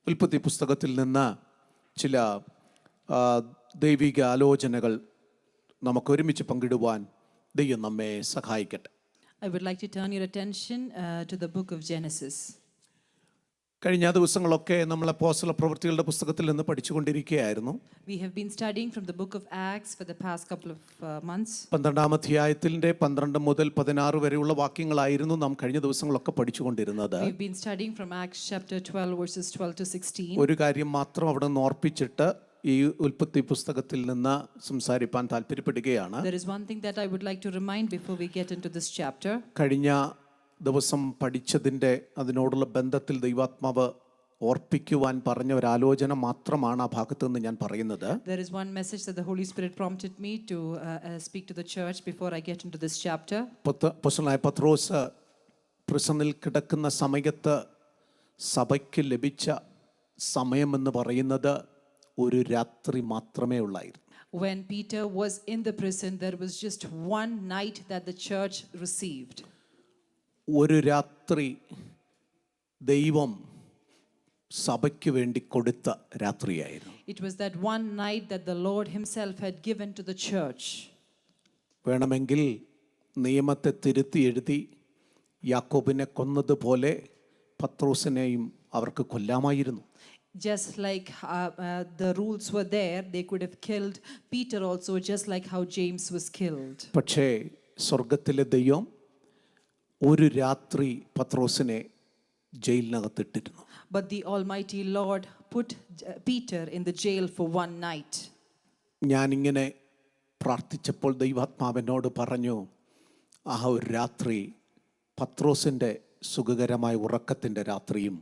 ഉൽപ്പത്തി പുസ്തകത്തിൽ നിന്ന് ചില ദൈവിക ആലോചനകൾ നമുക്ക് ഒരുമിച്ച് പങ്കിടുവാൻ ദൈവം നമ്മെ സഹായിക്കട്ടെ. I would like to turn your attention to the book of Genesis. കഴിഞ്ഞ ദിവസങ്ങളൊക്കെ നമ്മൾ അപ്പോസ്തല പ്രവൃത്തികളുടെ പുസ്തകത്തിൽ നിന്ന് പഠിച്ചുകൊണ്ടിരിക്കുകയായിരുന്നു. We have been studying from the book of Acts for the past couple of months. 12-ാം അധ്യായത്തിന്റെ 12 മുതൽ 16 വരെയുള്ള വാക്യങ്ങളായിരുന്നു നാം കഴിഞ്ഞ ദിവസങ്ങളൊക്കെ പഠിച്ചുകൊണ്ടിരുന്നത്. We've been studying from Acts chapter 12 verses 12 to 16. ഒരു കാര്യം മാത്രം അവിടെ നിന്ന് ഓർപ്പിച്ചിട്ട് ഈ ഉൽപ്പത്തി പുസ്തകത്തിൽ നിന്ന് സംസാരിപ്പാൻ താല്പര്യപ്പെടുകയാണ്. There is one thing that I would like to remind before we get into this chapter. കഴിഞ്ഞ ദിവസം പഠിച്ചതിൻ്റെ അതിനോടുള്ള ബന്ധത്തിൽ ദൈവാത്മാവ് ഓർപ്പിക്കുവാൻ പറഞ്ഞ ഒരു ആലോചന മാത്രമാണ് ആ ഭാഗത്ത് നിന്ന് ഞാൻ പറയുന്നത്. There is one message that the Holy Spirit prompted me to speak to the church before I get into this chapter. അപ്പോസ്തലനായ പത്രോസ് പ്രിസണിൽ കിടക്കുന്ന സമയത്ത് സഭയ്ക്ക് ലഭിച്ച സമയമെന്ന് പറയുന്നത് ഒരു രാത്രി മാത്രമേ ഉള്ളായിരുന്നു. When Peter was in the prison, there was just one night that the church received. ഒരു രാത്രി ദൈവം സഭയ്ക്ക് വേണ്ടി കൊടുത്ത രാത്രിയായിരുന്നു. It was that one night that the Lord himself had given to the church. വേണമെങ്കിൽ നിയമത്തെ തിരുത്തി എഴുതി യാക്കോബിനെ കൊന്നതുപോലെ പത്രോസിനെയും അവർക്ക് കൊല്ലാമായിരുന്നു. Just like the rules were there, they could have killed Peter also, just like how James was killed. പക്ഷേ സ്വർഗത്തിലെ ദൈവം ഒരു രാത്രി പത്രോസിനെ ജയിലിനകത്തിട്ടിരുന്നു. But the Almighty Lord put Peter in the jail for one night. ഞാനിങ്ങനെ പ്രാർത്ഥിച്ചപ്പോൾ ദൈവാത്മാവിനോട് പറഞ്ഞു, ആ ഒരു രാത്രി പത്രോസിൻ്റെ സുഖകരമായ ഉറക്കത്തിൻ്റെ രാത്രിയും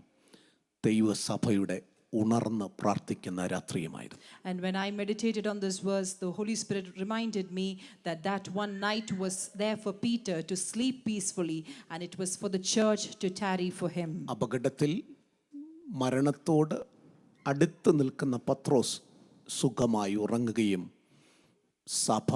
ദൈവസഭയുടെ ഉണർന്ന് പ്രാർത്ഥിക്കുന്ന രാത്രിയുമായിരുന്നു. And when I meditated on this verse, the Holy Spirit reminded me that that one night was there for Peter to sleep peacefully, and it was for the church to tarry for him. അപകടത്തിൽ മരണത്തോട് അടുത്ത് നിൽക്കുന്ന പത്രോസ് സുഖമായി ഉറങ്ങുകയും സഭ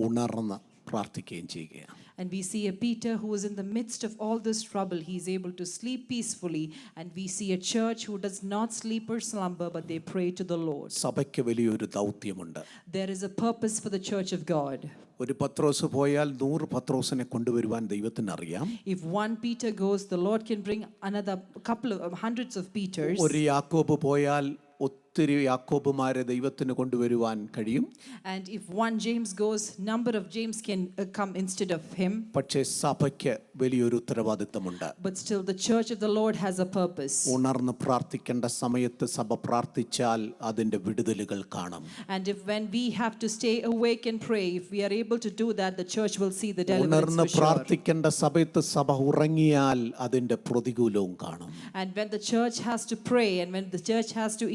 ഉണർന്ന് പ്രാർത്ഥിക്കുകയും ചെയ്യുകയാണ്. And we see a Peter who is in the midst of all this trouble. He is able to sleep peacefully. And we see a church who does not sleep or slumber, but they pray to the Lord. സഭയ്ക്ക് വലിയൊരു ദൗത്യമുണ്ട്. There is a purpose for the church of God. ഒരു പത്രോസ് പോയാൽ 100 പത്രോസിനെ കൊണ്ടുവരുവാൻ ദൈവത്തിന് അറിയാം. If one Peter goes, the Lord can bring another couple of hundreds of Peters. ഒരു യാക്കോബ് പോയാൽ ഒത്തിരി യാക്കോബുമാരെ ദൈവത്തിന് കൊണ്ടുവരുവാൻ കഴിയും. And if one James goes, number of James can come instead of him. പക്ഷേ സഭയ്ക്ക് വലിയൊരു ഉത്തരവാദിത്തമുണ്ട്. But still the church of the Lord has a purpose. ഉണർന്ന് പ്രാർത്ഥിക്കേണ്ട സമയത്ത് സഭ പ്രാർത്ഥിച്ചാൽ അതിന്റെ വിടുതലുകൾ കാണും. And if when we have to stay awake and pray, if we are able to do that, the church will see the deliverance ഉണർന്ന് for sure. പ്രാർത്ഥിക്കേണ്ട സമയത്ത് സഭ ഉറങ്ങിയാൽ അതിന്റെ പ്രതികൂലവും കാണും. And when the church has to pray and when the church has to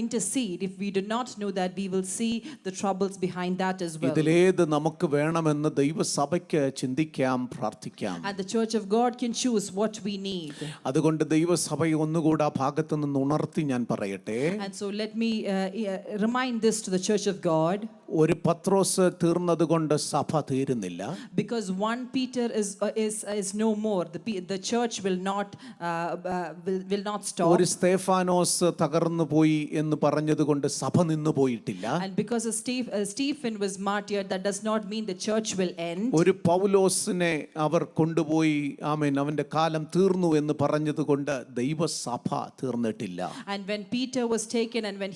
intercede, if we do not know that, we will see the troubles behind that as well. ഇതിലേത് നമുക്ക് വേണമെന്ന് ദൈവസഭയ്ക്ക് ചിന്തിക്കാം, പ്രാർത്ഥിക്കാം. And the church of God can choose what we need. അതുകൊണ്ട് ദൈവസഭയെ ഒന്നുകൂടെ ആ ഭാഗത്ത് നിന്ന് ഉണർത്തി ഞാൻ പറയട്ടെ. And so let me remind this to the church of God. ഒരു പത്രോസ് തീർന്നതുകൊണ്ട് സഭ തീരുന്നില്ല. Because one Peter is no more. The church will not stop. ഒരു സ്തേഫാനോസ് തകർന്നു പോയി എന്ന് പറഞ്ഞതുകൊണ്ട് സഭ നിന്നു പോയിട്ടില്ല. And because Stephen was martyred, that does not mean the church will end. ഒരു പൗലോസിനെ അവർ കൊണ്ടുപോയി ആമേൻ അവന്റെ കാലം തീർന്നു എന്ന് പറഞ്ഞതുകൊണ്ട് ദൈവസഭ തീർന്നിട്ടില്ല. And when Peter was taken and when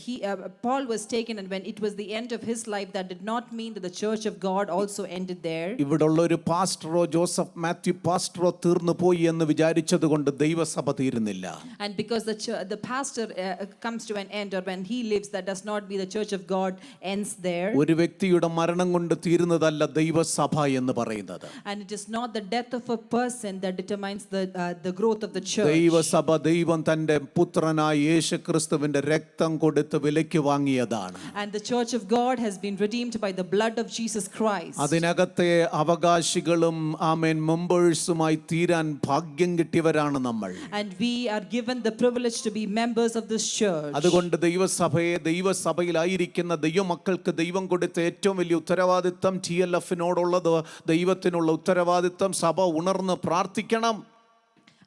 Paul was taken and when it was the end of his life, that did not mean that the church of God also ended there. ഇവിടെയുള്ള ഒരു പാസ്റ്ററോ Joseph Mathew പാസ്റ്ററോ തീർന്നു പോയി എന്ന് വിചാരിച്ചതുകൊണ്ട് ദൈവസഭ തീരുന്നില്ല. And because the pastor comes to an end or when he lives, that does not mean the church of God ends there. ഒരു വ്യക്തിയുടെ മരണം കൊണ്ട് തീരുന്നതല്ല ദൈവസഭ എന്ന് പറയുന്നത്. And it is not the death of a person that determines the growth of the church. ദൈവസഭ ദൈവം തന്റെ പുത്രനായ യേശുക്രിസ്തുവിന്റെ രക്തം കൊടുത്ത് വിലയ്ക്ക് വാങ്ങിയതാണ്. And the church of God has been redeemed by the blood of Jesus Christ. അതിനകത്തെ അവകാശികളും ആമേൻ മെമ്പേഴ്സുമായി തീരാൻ ഭാഗ്യം കിട്ടിയവരാണ് നമ്മൾ. And we are given the privilege to be members of this church. അതുകൊണ്ട് ദൈവസഭയിലായിരിക്കുന്ന ദൈവമക്കൾക്ക് ദൈവം കൊടുത്ത ഏറ്റവും വലിയ ഉത്തരവാദിത്തം TLF-നോടുള്ളത് ദൈവത്തിനുള്ള ഉത്തരവാദിത്തം. സഭ ഉണർന്ന് പ്രാർത്ഥിക്കണം.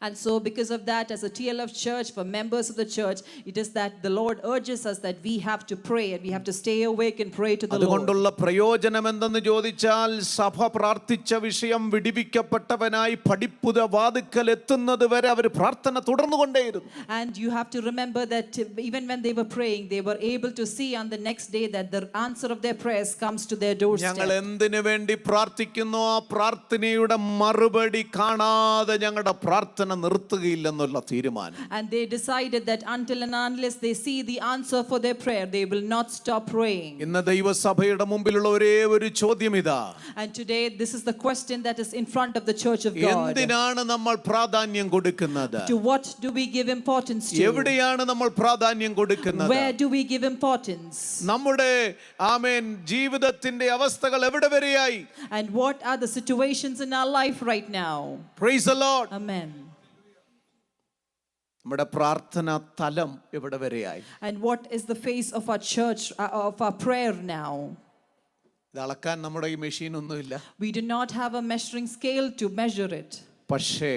And so, because of that, as a TLF church, for members of the church, it is that the Lord urges us that we have to pray and we have to stay awake and pray to the Lord. അതുകൊണ്ടുള്ള പ്രയോജനം എന്തെന്ന് ചോദിച്ചാൽ സഭ പ്രാർത്ഥിച്ച വിഷയം വിടിവിക്കപ്പെട്ടവനായി പടിപ്പുത വാതിക്കൽ എത്തുന്നത് വരെ അവർ പ്രാർത്ഥന തുടർന്നുകൊണ്ടേയിരുന്നു. And you have to remember that even when they were praying, they were able to see on the next day that the answer of their prayers comes to their ഞങ്ങൾ doorstep. എന്തിനു വേണ്ടി പ്രാർത്ഥിക്കുന്നു ആ പ്രാർത്ഥനയുടെ മറുപടി കാണാതെ ഞങ്ങളുടെ പ്രാർത്ഥന നിർത്തുകയില്ലെന്നുള്ള തീരുമാനം. And they decided that until and unless they see the answer for their prayer, they will not stop praying. ഇന്ന് ദൈവസഭയുടെ മുമ്പിലുള്ള ഒരേ ഒരു ചോദ്യം ഇതാ. And today, this is the question that is in front of the church of God. എന്തിനാണ് നമ്മൾ പ്രാധാന്യം കൊടുക്കുന്നത്? To what do we give importance to? എവിടെയാണ് നമ്മൾ പ്രാധാന്യം കൊടുക്കുന്നത്? Where do we give importance? നമ്മുടെ ആമേൻ ജീവിതത്തിന്റെ അവസ്ഥകൾ എവിടെ വരെയായി? And what are the situations in our life right now? Praise the Lord. Amen. നമ്മുടെ പ്രാർത്ഥന തലം എവിടെ വരെയായി? And what is the face of our church, of our prayer now? ഇത് അളക്കാൻ നമ്മുടെ ഈ മെഷീൻ ഒന്നുമില്ല. We do not have a measuring scale to measure it. പക്ഷേ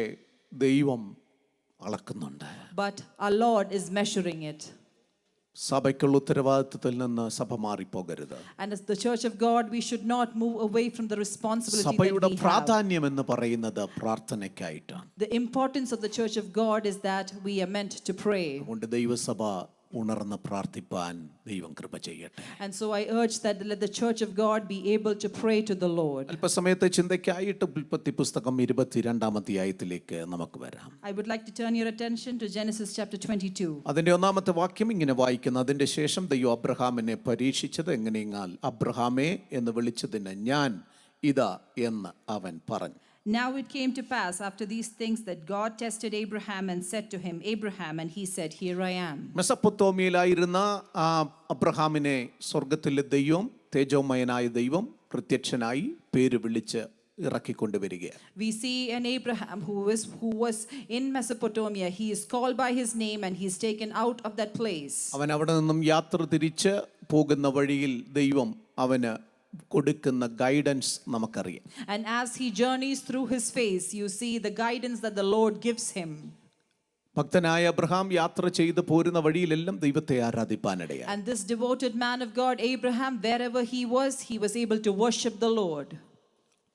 ദൈവം അളക്കുന്നുണ്ട്. But our Lord is measuring it. സഭയ്ക്കുള്ള ഉത്തരവാദിത്വത്തിൽ നിന്ന് സഭ മാറിപ്പോകരുത്. And as the church of God, we should not move away from the responsibility സഭയുടെ that we have. പ്രാധാന്യം എന്ന് പറയുന്നത് പ്രാർത്ഥനയ്ക്കായിട്ടാണ്. The importance of the church of God is that we are meant to pray. അതുകൊണ്ട് ദൈവസഭ ഉണർന്ന് പ്രാർത്ഥിപ്പാൻ ദൈവം കൃപ ചെയ്യട്ടെ. And so I urge that let the church of God be able to pray to the Lord. അല്പസമയത്തെ ചിന്തയ്ക്കായിട്ട് ഉൽപ്പത്തി പുസ്തകം 22-ാം അധ്യായത്തിലേക്ക് നമുക്ക് വരാം. I would like to turn your attention to Genesis chapter 22. അതിന്റെ 1-ാമത്തെ വാക്യം ഇങ്ങനെ വായിക്കുന്നു. അതിന്റെ ശേഷം ദൈവം അബ്രഹാമിനെ പരീക്ഷിച്ചത് എങ്ങനെയെന്നാൽ അബ്രഹാമേ എന്ന് വിളിച്ചതിന് ഞാൻ ഇതാ എന്ന് അവൻ പറഞ്ഞു. Now it came to pass after these things that God tested Abraham and said to him, Abraham, and he said, Here I am. മെസപ്പൊത്തോമിയയിലായിരുന്ന ആ അബ്രഹാമിനെ സ്വർഗത്തിലെ ദൈവം, തേജോമയനായ ദൈവം പ്രത്യക്ഷനായി പേര് വിളിച്ച് ഇറക്കിക്കൊണ്ടുവരികയാണ്. We see an Abraham who was in Mesopotamia. He is called by his name and he is taken out of that place. അവൻ അവിടെ നിന്നും യാത്ര തിരിച്ച് പോകുന്ന വഴിയിൽ ദൈവം അവന് കൊടുക്കുന്ന ഗൈഡൻസ് നമുക്കറിയാം. And as he journeys through his face, you see the guidance that the Lord gives him. ഭക്തനായ അബ്രഹാം യാത്ര ചെയ്ത് പോരുന്ന വഴിയിലെല്ലാം ദൈവത്തെ ആരാധിപ്പാനിടയായി. And this devoted man of God, Abraham, wherever he was able to worship the Lord.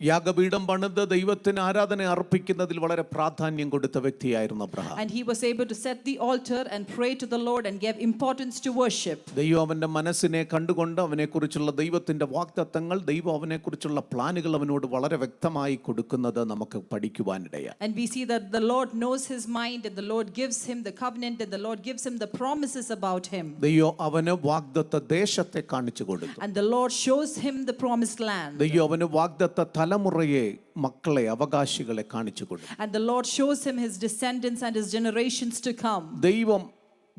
യാഗപീഠം പണിത് ദൈവത്തിന് ആരാധന അർപ്പിക്കുന്നതിൽ വളരെ പ്രാധാന്യം കൊടുത്ത വ്യക്തിയായിരുന്നു Abraham. And he was able to set the altar and pray to the Lord and give importance to worship. ദൈവം അവന്റെ മനസ്സിനെ കണ്ടുകൊണ്ട് അവനെക്കുറിച്ചുള്ള ദൈവത്തിന്റെ വാഗ്ദത്തങ്ങൾ, ദൈവം അവനെക്കുറിച്ചുള്ള പ്ലാനുകൾ അവനോട് വളരെ വ്യക്തമായി കൊടുക്കുന്നത് നമുക്ക് പഠിക്കുവാനിടയായി. And we see that the Lord knows his mind and the Lord gives him the covenant and the Lord gives him the promises about him. ദൈവം അവന് വാഗ്ദത്ത ദേശത്തെ കാണിച്ചു കൊടുത്തു. And the Lord shows him the promised land. ദൈവം അവന് വാഗ്ദത്ത തലമുറയെ, മക്കളെ, അവകാശികളെ കാണിച്ചു കൊടുത്തു. And the Lord shows him his descendants and his generations to come. ദൈവം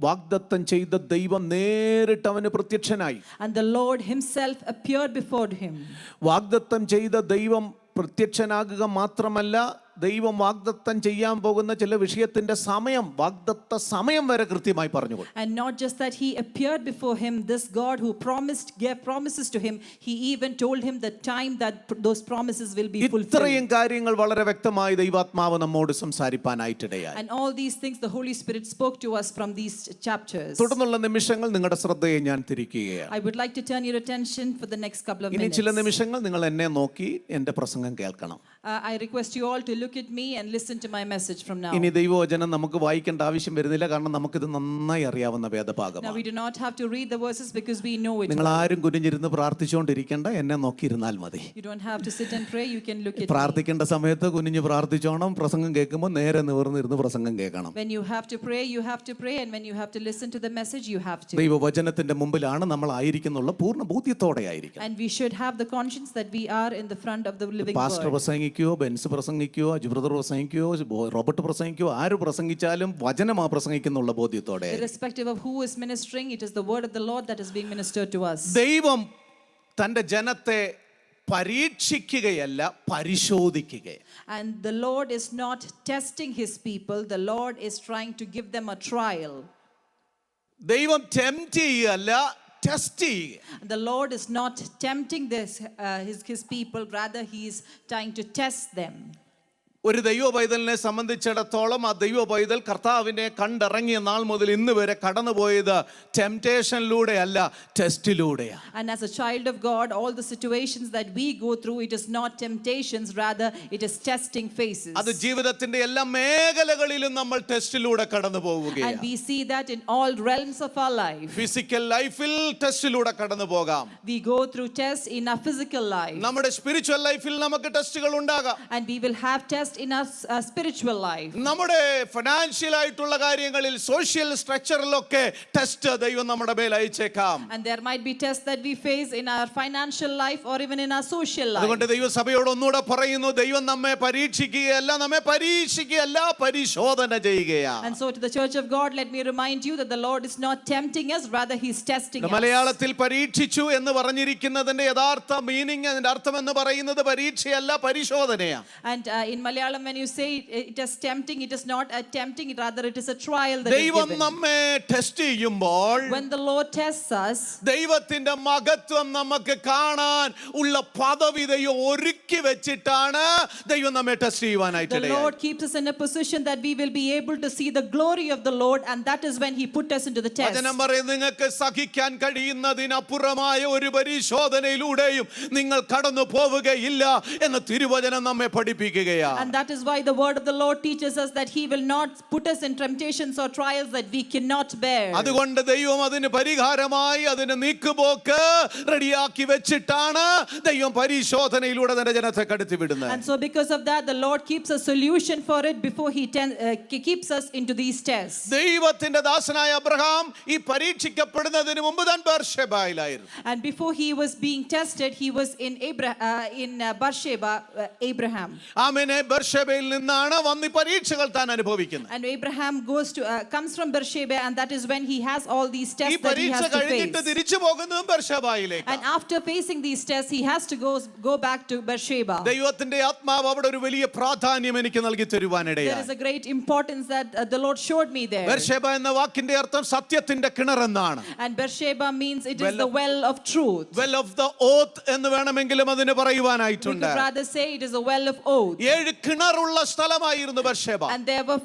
വാഗ്ദത്തം ചെയ്ത ദൈവം നേരിട്ട് അവന് പ്രത്യക്ഷനായി. And the Lord himself appeared before him. വാഗ്ദത്തം ചെയ്ത ദൈവം പ്രത്യക്ഷനാകുക മാത്രമല്ല, ദൈവം വാഗ്ദത്തം ചെയ്യാൻ പോകുന്ന ചില വിഷയത്തിന്റെ സമയം, വാഗ്ദത്ത സമയം വരെ കൃത്യമായി പറഞ്ഞു കൊടുത്തു. And not just that he appeared before him, this God who gave promises to him, he even told him the time that those promises will be fulfilled. ഇത്രയും കാര്യങ്ങൾ വളരെ വ്യക്തമായി ദൈവാത്മാവ് നമ്മോട് സംസാരിപ്പാനായിട്ടിടയായി. And all these things the Holy Spirit spoke to us from these chapters. തുടർന്നുള്ള നിമിഷങ്ങൾ നിങ്ങളുടെ ശ്രദ്ധയെ ഞാൻ തിരിക്കുകയാണ്. I would like to turn your attention for the next couple of ഇനി minutes. ചില നിമിഷങ്ങൾ നിങ്ങൾ എന്നെ നോക്കി എൻ്റെ പ്രസംഗം കേൾക്കണം. I request you all to look at me and listen to my message from now. ഇനി ദൈവവചനം നമുക്ക് വായിക്കേണ്ട ആവശ്യം വരുന്നില്ല, കാരണം നമുക്കിത് നന്നായി അറിയാവുന്ന Now വേദഭാഗമാണ്. we do not have to read the verses because we know it. നിങ്ങൾ ആരും കുനിഞ്ഞിരുന്ന് പ്രാർത്ഥിച്ചുകൊണ്ടിരിക്കേണ്ട, എന്നെ നോക്കിയിരുന്നാൽ മതി. You don't have to sit and pray, you can look at me. പ്രാർത്ഥിക്കേണ്ട സമയത്ത് കുനിഞ്ഞ് പ്രാർത്ഥിച്ചോണം, പ്രസംഗം കേൾക്കുമ്പോൾ നേരെ നിവർന്നിരുന്ന് പ്രസംഗം കേൾക്കണം. When you have to pray, you have to pray, and when you have to listen to the message, you have to. ദൈവവചനത്തിന്റെ മുമ്പിലാണ് നമ്മൾ ആയിരിക്കുന്നുള്ള പൂർണ്ണ ബോധ്യത്തോടെ ആയിരിക്കണം. And we should have the conscience that we are in the front of the living pastor word. പ്രസംഗിക്കുകയോ, Bens പ്രസംഗിക്കുകയോ, Aju brother പ്രസംഗിക്കുകയോ, Robert പ്രസംഗിക്കുകയോ, ആര് പ്രസംഗിച്ചാലും വചനമാ പ്രസംഗിക്കുന്നുള്ള ബോധ്യത്തോടെ. Irrespective of who is ministering, it is the word of the Lord that is being ministered to us. ദൈവം തന്റെ ജനത്തെ പരീക്ഷിക്കുകയല്ല, പരിശോധിക്കുകയാണ്. And the Lord is not testing his people, the Lord is trying to give them a trial. ദൈവം tempt ചെയ്യുകയല്ല, test ചെയ്യുക. The Lord is not tempting his people, rather he is trying to test them. ഒരു ദൈവ പൈതലിനെ സംബന്ധിച്ചിടത്തോളം ആ ദൈവ പൈതൽ കർത്താവിനെ കണ്ടിറങ്ങിയ നാൾ മുതൽ ഇന്ന് വരെ കടന്നുപോയത് ടെംപ്റ്റേഷനിലൂടെ അല്ല, ടെസ്റ്റിലൂടെയാണ്. And as a child of God, all the situations that we go through, it is not temptations, rather it is testing phases. അത് ജീവിതത്തിന്റെ എല്ലാ മേഖലകളിലും നമ്മൾ ടെസ്റ്റിലൂടെ കടന്നു And പോവുകയാണ്. we see that in all realms of our life. Physical ലൈഫിൽ ടെസ്റ്റിലൂടെ കടന്നു പോകാം. We go through tests in our physical life. നമ്മുടെ സ്പിരിച്വൽ ലൈഫിൽ നമുക്ക് ടെസ്റ്റുകൾ ഉണ്ടാകാം. And we will have tests in our spiritual life. നമ്മുടെ ഫിനാൻഷ്യൽ ആയിട്ടുള്ള കാര്യങ്ങളിൽ, സോഷ്യൽ സ്ട്രക്ചറിലൊക്കെ ടെസ്റ്റ് ദൈവം നമ്മുടെ മേൽ അയച്ചേക്കാം. And there might be tests that we face in our financial life or even in our social life. അതുകൊണ്ട് ദൈവസഭയോട് ഒന്നുകൂടെ പറയുന്നു, ദൈവം നമ്മെ പരീക്ഷിക്കുകയല്ല, നമ്മെ പരീക്ഷിക്കുകയല്ല, പരിശോധന ചെയ്യുകയാണ്. And so to the church of God, let me remind you that the Lord is not tempting us, rather he is testing us. മലയാളത്തിൽ പരീക്ഷിച്ചു എന്ന് പറഞ്ഞിരിക്കുന്നതിന്റെ യഥാർത്ഥ മീനിങ്, അതിന്റെ അർത്ഥം എന്ന് പറയുന്നത് പരീക്ഷയല്ല, പരിശോധനയാണ്. And in Malayalam, when you say it is tempting, it is not a tempting, rather it is a trial that is ദൈവം given. നമ്മെ ടെസ്റ്റ് ചെയ്യുമ്പോൾ When the Lord tests us, ദൈവത്തിന്റെ മഹത്വം നമുക്ക് കാണാൻ ഉള്ള പദവി ദൈവം ഒരുക്കി വെച്ചിട്ടാണ് ദൈവം നമ്മെ ടെസ്റ്റ് ചെയ്യുവാനായിട്ട് the Lord keeps us in a position that we will be able to see the glory of the Lord, and that is when he put us into the test. വചനം പറയുന്നത്, നിങ്ങൾക്ക് സഹിക്കാൻ കഴിയുന്നതിനപ്പുറമായ ഒരു പരിശോധനയിലൂടെയും നിങ്ങൾ കടന്നു പോവുകയില്ല എന്ന് തിരുവചനം നമ്മെ പഠിപ്പിക്കുകയാണ്. And that is why the word of the Lord teaches us that he will not put us in temptations or trials that we cannot bear. അതുകൊണ്ട് ദൈവം അതിന് പരിഹാരമായി അതിന് നീക്കുപോക്ക് റെഡിയാക്കി വെച്ചിട്ടാണ് ദൈവം പരിശോധനയിലൂടെ തന്റെ ജനത്തെ കടത്തിവിടുന്നത്. And so because of that, the Lord keeps a solution for it before he keeps us into these tests. ദൈവത്തിന്റെ ദാസനായ അബ്രഹാം ഈ പരീക്ഷിക്കപ്പെടുന്നതിന് മുമ്പ് താൻ ബർശേബയിലായിരുന്നു. And before he was being tested, he was in Beersheba, Abraham. ആമേൻ. ബർശേബയിൽ നിന്നാണ് വന്ന് ഈ പരീക്ഷകൾ താൻ അനുഭവിക്കുന്നത്. And Abraham comes from Beersheba, and that is when he has all these ഈ tests that he പരീക്ഷ has to കഴിഞ്ഞിട്ട് face. തിരിച്ചു പോകുന്നതും ബർശേബയിലേക്ക്. And after facing these tests, he has to go back to Beersheba. ദൈവത്തിന്റെ ആത്മാവ് അവിടെ ഒരു വലിയ പ്രാധാന്യം എനിക്ക് നൽകി There തരുവാനിടയായി. is a great importance that the Lord showed me there. ബർശേബ എന്ന വാക്കിന്റെ അർത്ഥം സത്യത്തിന്റെ കിണർ എന്നാണ്. And Beersheba means it is the well of truth. Well of the ഓത്ത് എന്ന് വേണമെങ്കിലും അതിന് We പറയുവാനായിട്ടുണ്ട്. could rather say it is a well of oath. 7 കിണറുള്ള സ്ഥലമായിരുന്നു ബർശേബ. And there were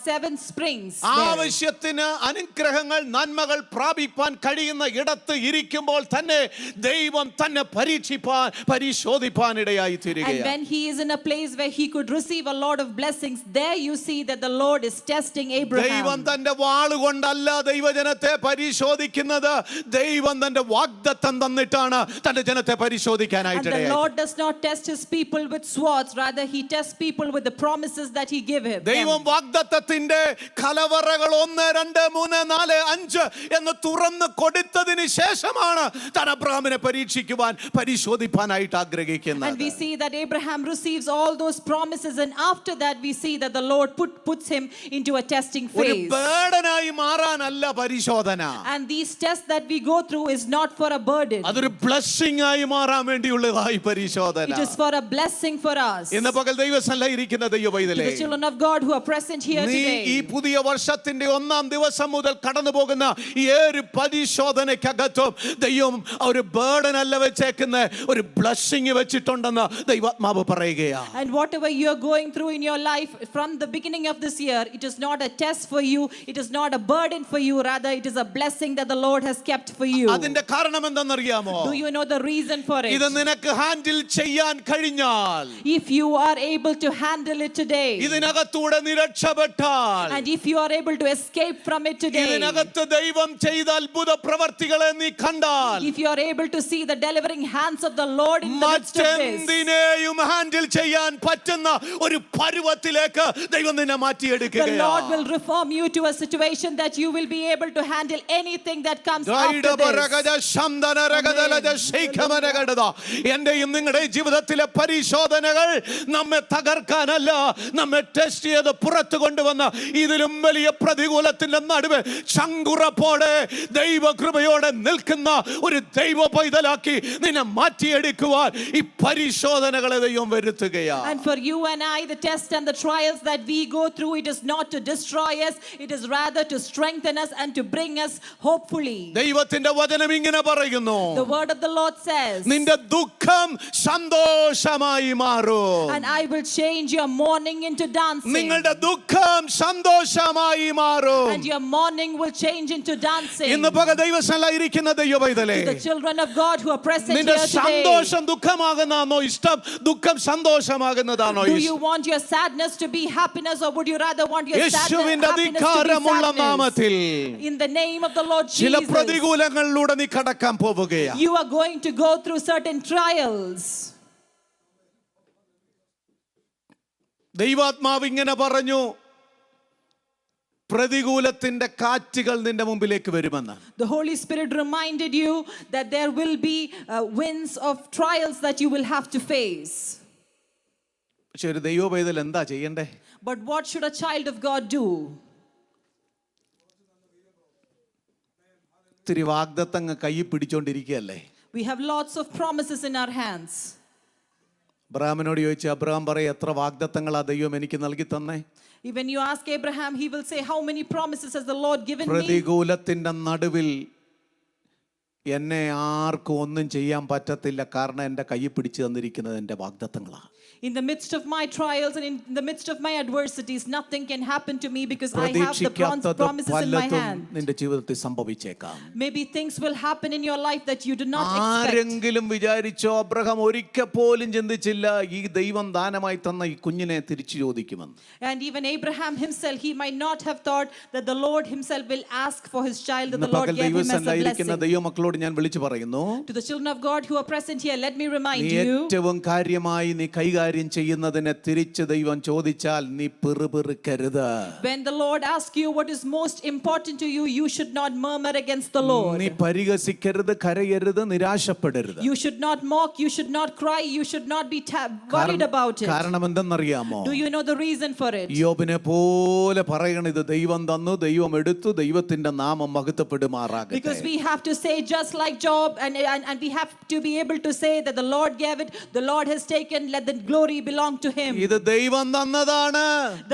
7 springs there. ആവശ്യത്തിന് അനുഗ്രഹങ്ങൾ, നന്മകൾ പ്രാപിപ്പാൻ കഴിയുന്ന ഇടത്ത് ഇരിക്കുമ്പോൾ തന്നെ ദൈവം തന്നെ പരിശോധിപ്പാൻ ഇടയായി And തീരുകയാണ്. when he is in a place where he could receive a lot of blessings, there you see that the Lord is testing ദൈവം Abraham. തന്റെ വാളുകൊണ്ടല്ല ദൈവജനത്തെ പരിശോധിക്കുന്നത്, ദൈവം തന്റെ വാഗ്ദത്തം തന്നിട്ടാണ് തന്റെ ജനത്തെ And പരിശോധിക്കാനായിട്ട് the ഇടയായി. Lord does not test his people with swords, rather he tests people with the promises that he give him. ദൈവം വാഗ്ദത്തത്തിന്റെ കലവറകൾ 1, 2, 3, 4, 5 എന്ന് തുറന്ന് കൊടുത്തതിന് ശേഷമാണ് താൻ അബ്രഹാമിനെ പരിശോധിപ്പാനായിട്ട് And ആഗ്രഹിക്കുന്നത്. we see that Abraham receives all those promises, and after that we see that the Lord puts him into a testing ഒരു phase. ബേർഡനായി മാറാനല്ല പരിശോധന, And these tests that we go through is not for a burden. അതൊരു blessing ആയി മാറാൻ വേണ്ടിയുള്ളതായി പരിശോധന. It is for a blessing for us. ഇന്ന് പകൽ ദൈവസന്നിധിയിൽ ഇരിക്കുന്ന To ദൈവപൈതലേ, the children of God who are present here നീ ഈ today, പുതിയ വർഷത്തിന്റെ 1-ാം ദിവസം മുതൽ കടന്നു പോകുന്ന ഈ ഒരു പരിശോധനയ്ക്കകത്തും ദൈവം ഒരു ബേർഡൻ അല്ല വെച്ചേക്കുന്ന ഒരു ബ്ലെസ്സിംഗ് വെച്ചിട്ടുണ്ടെന്ന് ദൈവാത്മാവ് പറയുകയാണ്. and whatever you are going through in your life from the beginning of this year, it is not a test for you, it is not a burden for you, rather it is a blessing that the Lord has kept for you. അതിന്റെ കാരണം എന്തെന്നറിയാമോ? Do you know the reason for it? ഇത് നിനക്ക് handle ചെയ്യാൻ കഴിഞ്ഞാൽ, If you are able to handle it today, ഇതിനകത്തൂടെ നിരക്ഷപ്പെട്ടാൽ, and if you are able to escape from it today, ഇതിനകത്ത് ദൈവം ചെയ്ത അത്ഭുത പ്രവർത്തികളെ നീ കണ്ടാൽ, if you are able to see the delivering hands of the Lord in the midst of this, മറ്റെന്തിനെയും handle ചെയ്യാൻ പറ്റുന്ന ഒരു പരുവത്തിലേക്ക് ദൈവം നിന്നെ the Lord മാറ്റിയെടുക്കുകയാണ്. will reform you to a situation that you will be able to handle anything that comes after this. എന്റെയും നിങ്ങളുടെ ജീവിതത്തിലെ പരിശോധനകൾ നമ്മെ തകർക്കാനല്ല, നമ്മെ ടെസ്റ്റ് ചെയ്ത് പുറത്തു കൊണ്ടുവന്ന ഇതിലും വലിയ പ്രതികൂലത്തിന്റെ നടുവ് ചങ്കുറപ്പോടെ ദൈവകൃപയോടെ നിൽക്കുന്ന ഒരു ദൈവ പൈതലാക്കി നിന്നെ മാറ്റിയെടുക്കുവാൻ ഈ പരിശോധനകളെ ദൈവം വരുത്തുകയാണ്. And for you and I, the tests and the trials that we go through, it is not to destroy us, it is rather to strengthen us and to bring us hopefully. ദൈവത്തിന്റെ വചനം ഇങ്ങനെ പറയുന്നു, The word of the Lord says, നിന്റെ ദുഃഖം സന്തോഷമായി മാറും. and I will change your mourning into dancing. നിങ്ങളുടെ ദുഃഖം സന്തോഷമായി മാറും. And your mourning will change into dancing. ഇന്ന് പകൽ ദൈവസന്നിധിയിലിരിക്കുന്ന ദൈവപൈതലേ, To the children of God who are present നിന്റെ here today, സന്തോഷം ദുഃഖമാകുന്നതാണോ ഇഷ്ടം, ദുഃഖം സന്തോഷമാകുന്നതാണോ do ഇഷ്ടം? you want your sadness to be happiness, or would you rather want your യേശുവിന്റെ happiness to be അധികാരമുള്ള sadness? നാമത്തിൽ In the name of the Lord ചില Jesus, പ്രതികൂലങ്ങളിലൂടെ നീ കടക്കാൻ പോവുകയാണ്. you are going to go through certain trials. ദൈവാത്മാവ് ഇങ്ങനെ പറഞ്ഞു, പ്രതികൂലത്തിന്റെ കാറ്റുകൾ നിന്റെ മുമ്പിലേക്ക് വരുമെന്ന്. The Holy Spirit reminded you that there will be winds of trials that you will have to face. പക്ഷെ ഒരു ദൈവപൈതൽ എന്താ ചെയ്യണ്ടേ? But what should a child of God do? ഇത്തിരി വാഗ്ദത്തങ്ങ് കൈ പിടിച്ചോണ്ടിരിക്കുകയല്ലേ. We have lots of promises in our hands. അബ്രഹാമിനോട് ചോദിച്ചു, Abraham പറയും, എത്ര വാഗ്ദത്തങ്ങളാ ദൈവം എനിക്ക് നൽകി തന്നേ? When you ask Abraham, he will say, how many promises has the Lord given me? പ്രതികൂലത്തിന്റെ നടുവിൽ എന്നെ ആർക്കും ഒന്നും ചെയ്യാൻ പറ്റത്തില്ല, കാരണം എൻ്റെ കൈ പിടിച്ചു തന്നിരിക്കുന്നത് എൻ്റെ വാഗ്ദത്തങ്ങളാണ്. In the midst of my trials and in the midst of my adversities, nothing can happen to me because I have the promises in my hand. നിന്റെ ജീവിതത്തിൽ സംഭവിച്ചേക്കാം. Maybe things will happen in your life that you do not expect. ആരെങ്കിലും വിചാരിച്ചോ Abraham ഒരിക്കൽ പോലും ചിന്തിച്ചില്ല ഈ ദൈവം ദാനമായി തന്ന ഈ കുഞ്ഞിനെ തിരിച്ചു ചോദിക്കുമെന്ന്? And even Abraham himself, he might not have thought that the Lord himself will ask for his child, that the Lord gave him as a blessing. ദൈവമക്കളോട് ഞാൻ വിളിച്ചു പറയുന്നു, To the children of God who are present here, let me remind നീ you, ഏറ്റവും കാര്യമായി നീ കൈകാര്യം ചെയ്യുന്നതിനെ തിരിച്ച് ദൈവം ചോദിച്ചാൽ നീ പിറുപിറുക്കരുത്. when the Lord asks you what is most important to you, you should not murmur against the Lord. നീ പരിഹസിക്കരുത്, കരയരുത്, നിരാശപ്പെടരുത്. You should not mock, you should not cry, you should not be worried about it. കാരണം എന്തെന്നറിയാമോ? Do you know the reason for it? യോബിനെ പോലെ പറയണം, ഇത് ദൈവം തന്നു, ദൈവം എടുത്തു, ദൈവത്തിന്റെ നാമം മഹത്വപ്പെടുമാറാകട്ടെ. Because we have to say just like Job, and we have to be able to say that the Lord gave it, the Lord has taken, let the glory belong to him. ഇത് ദൈവം തന്നതാണ്.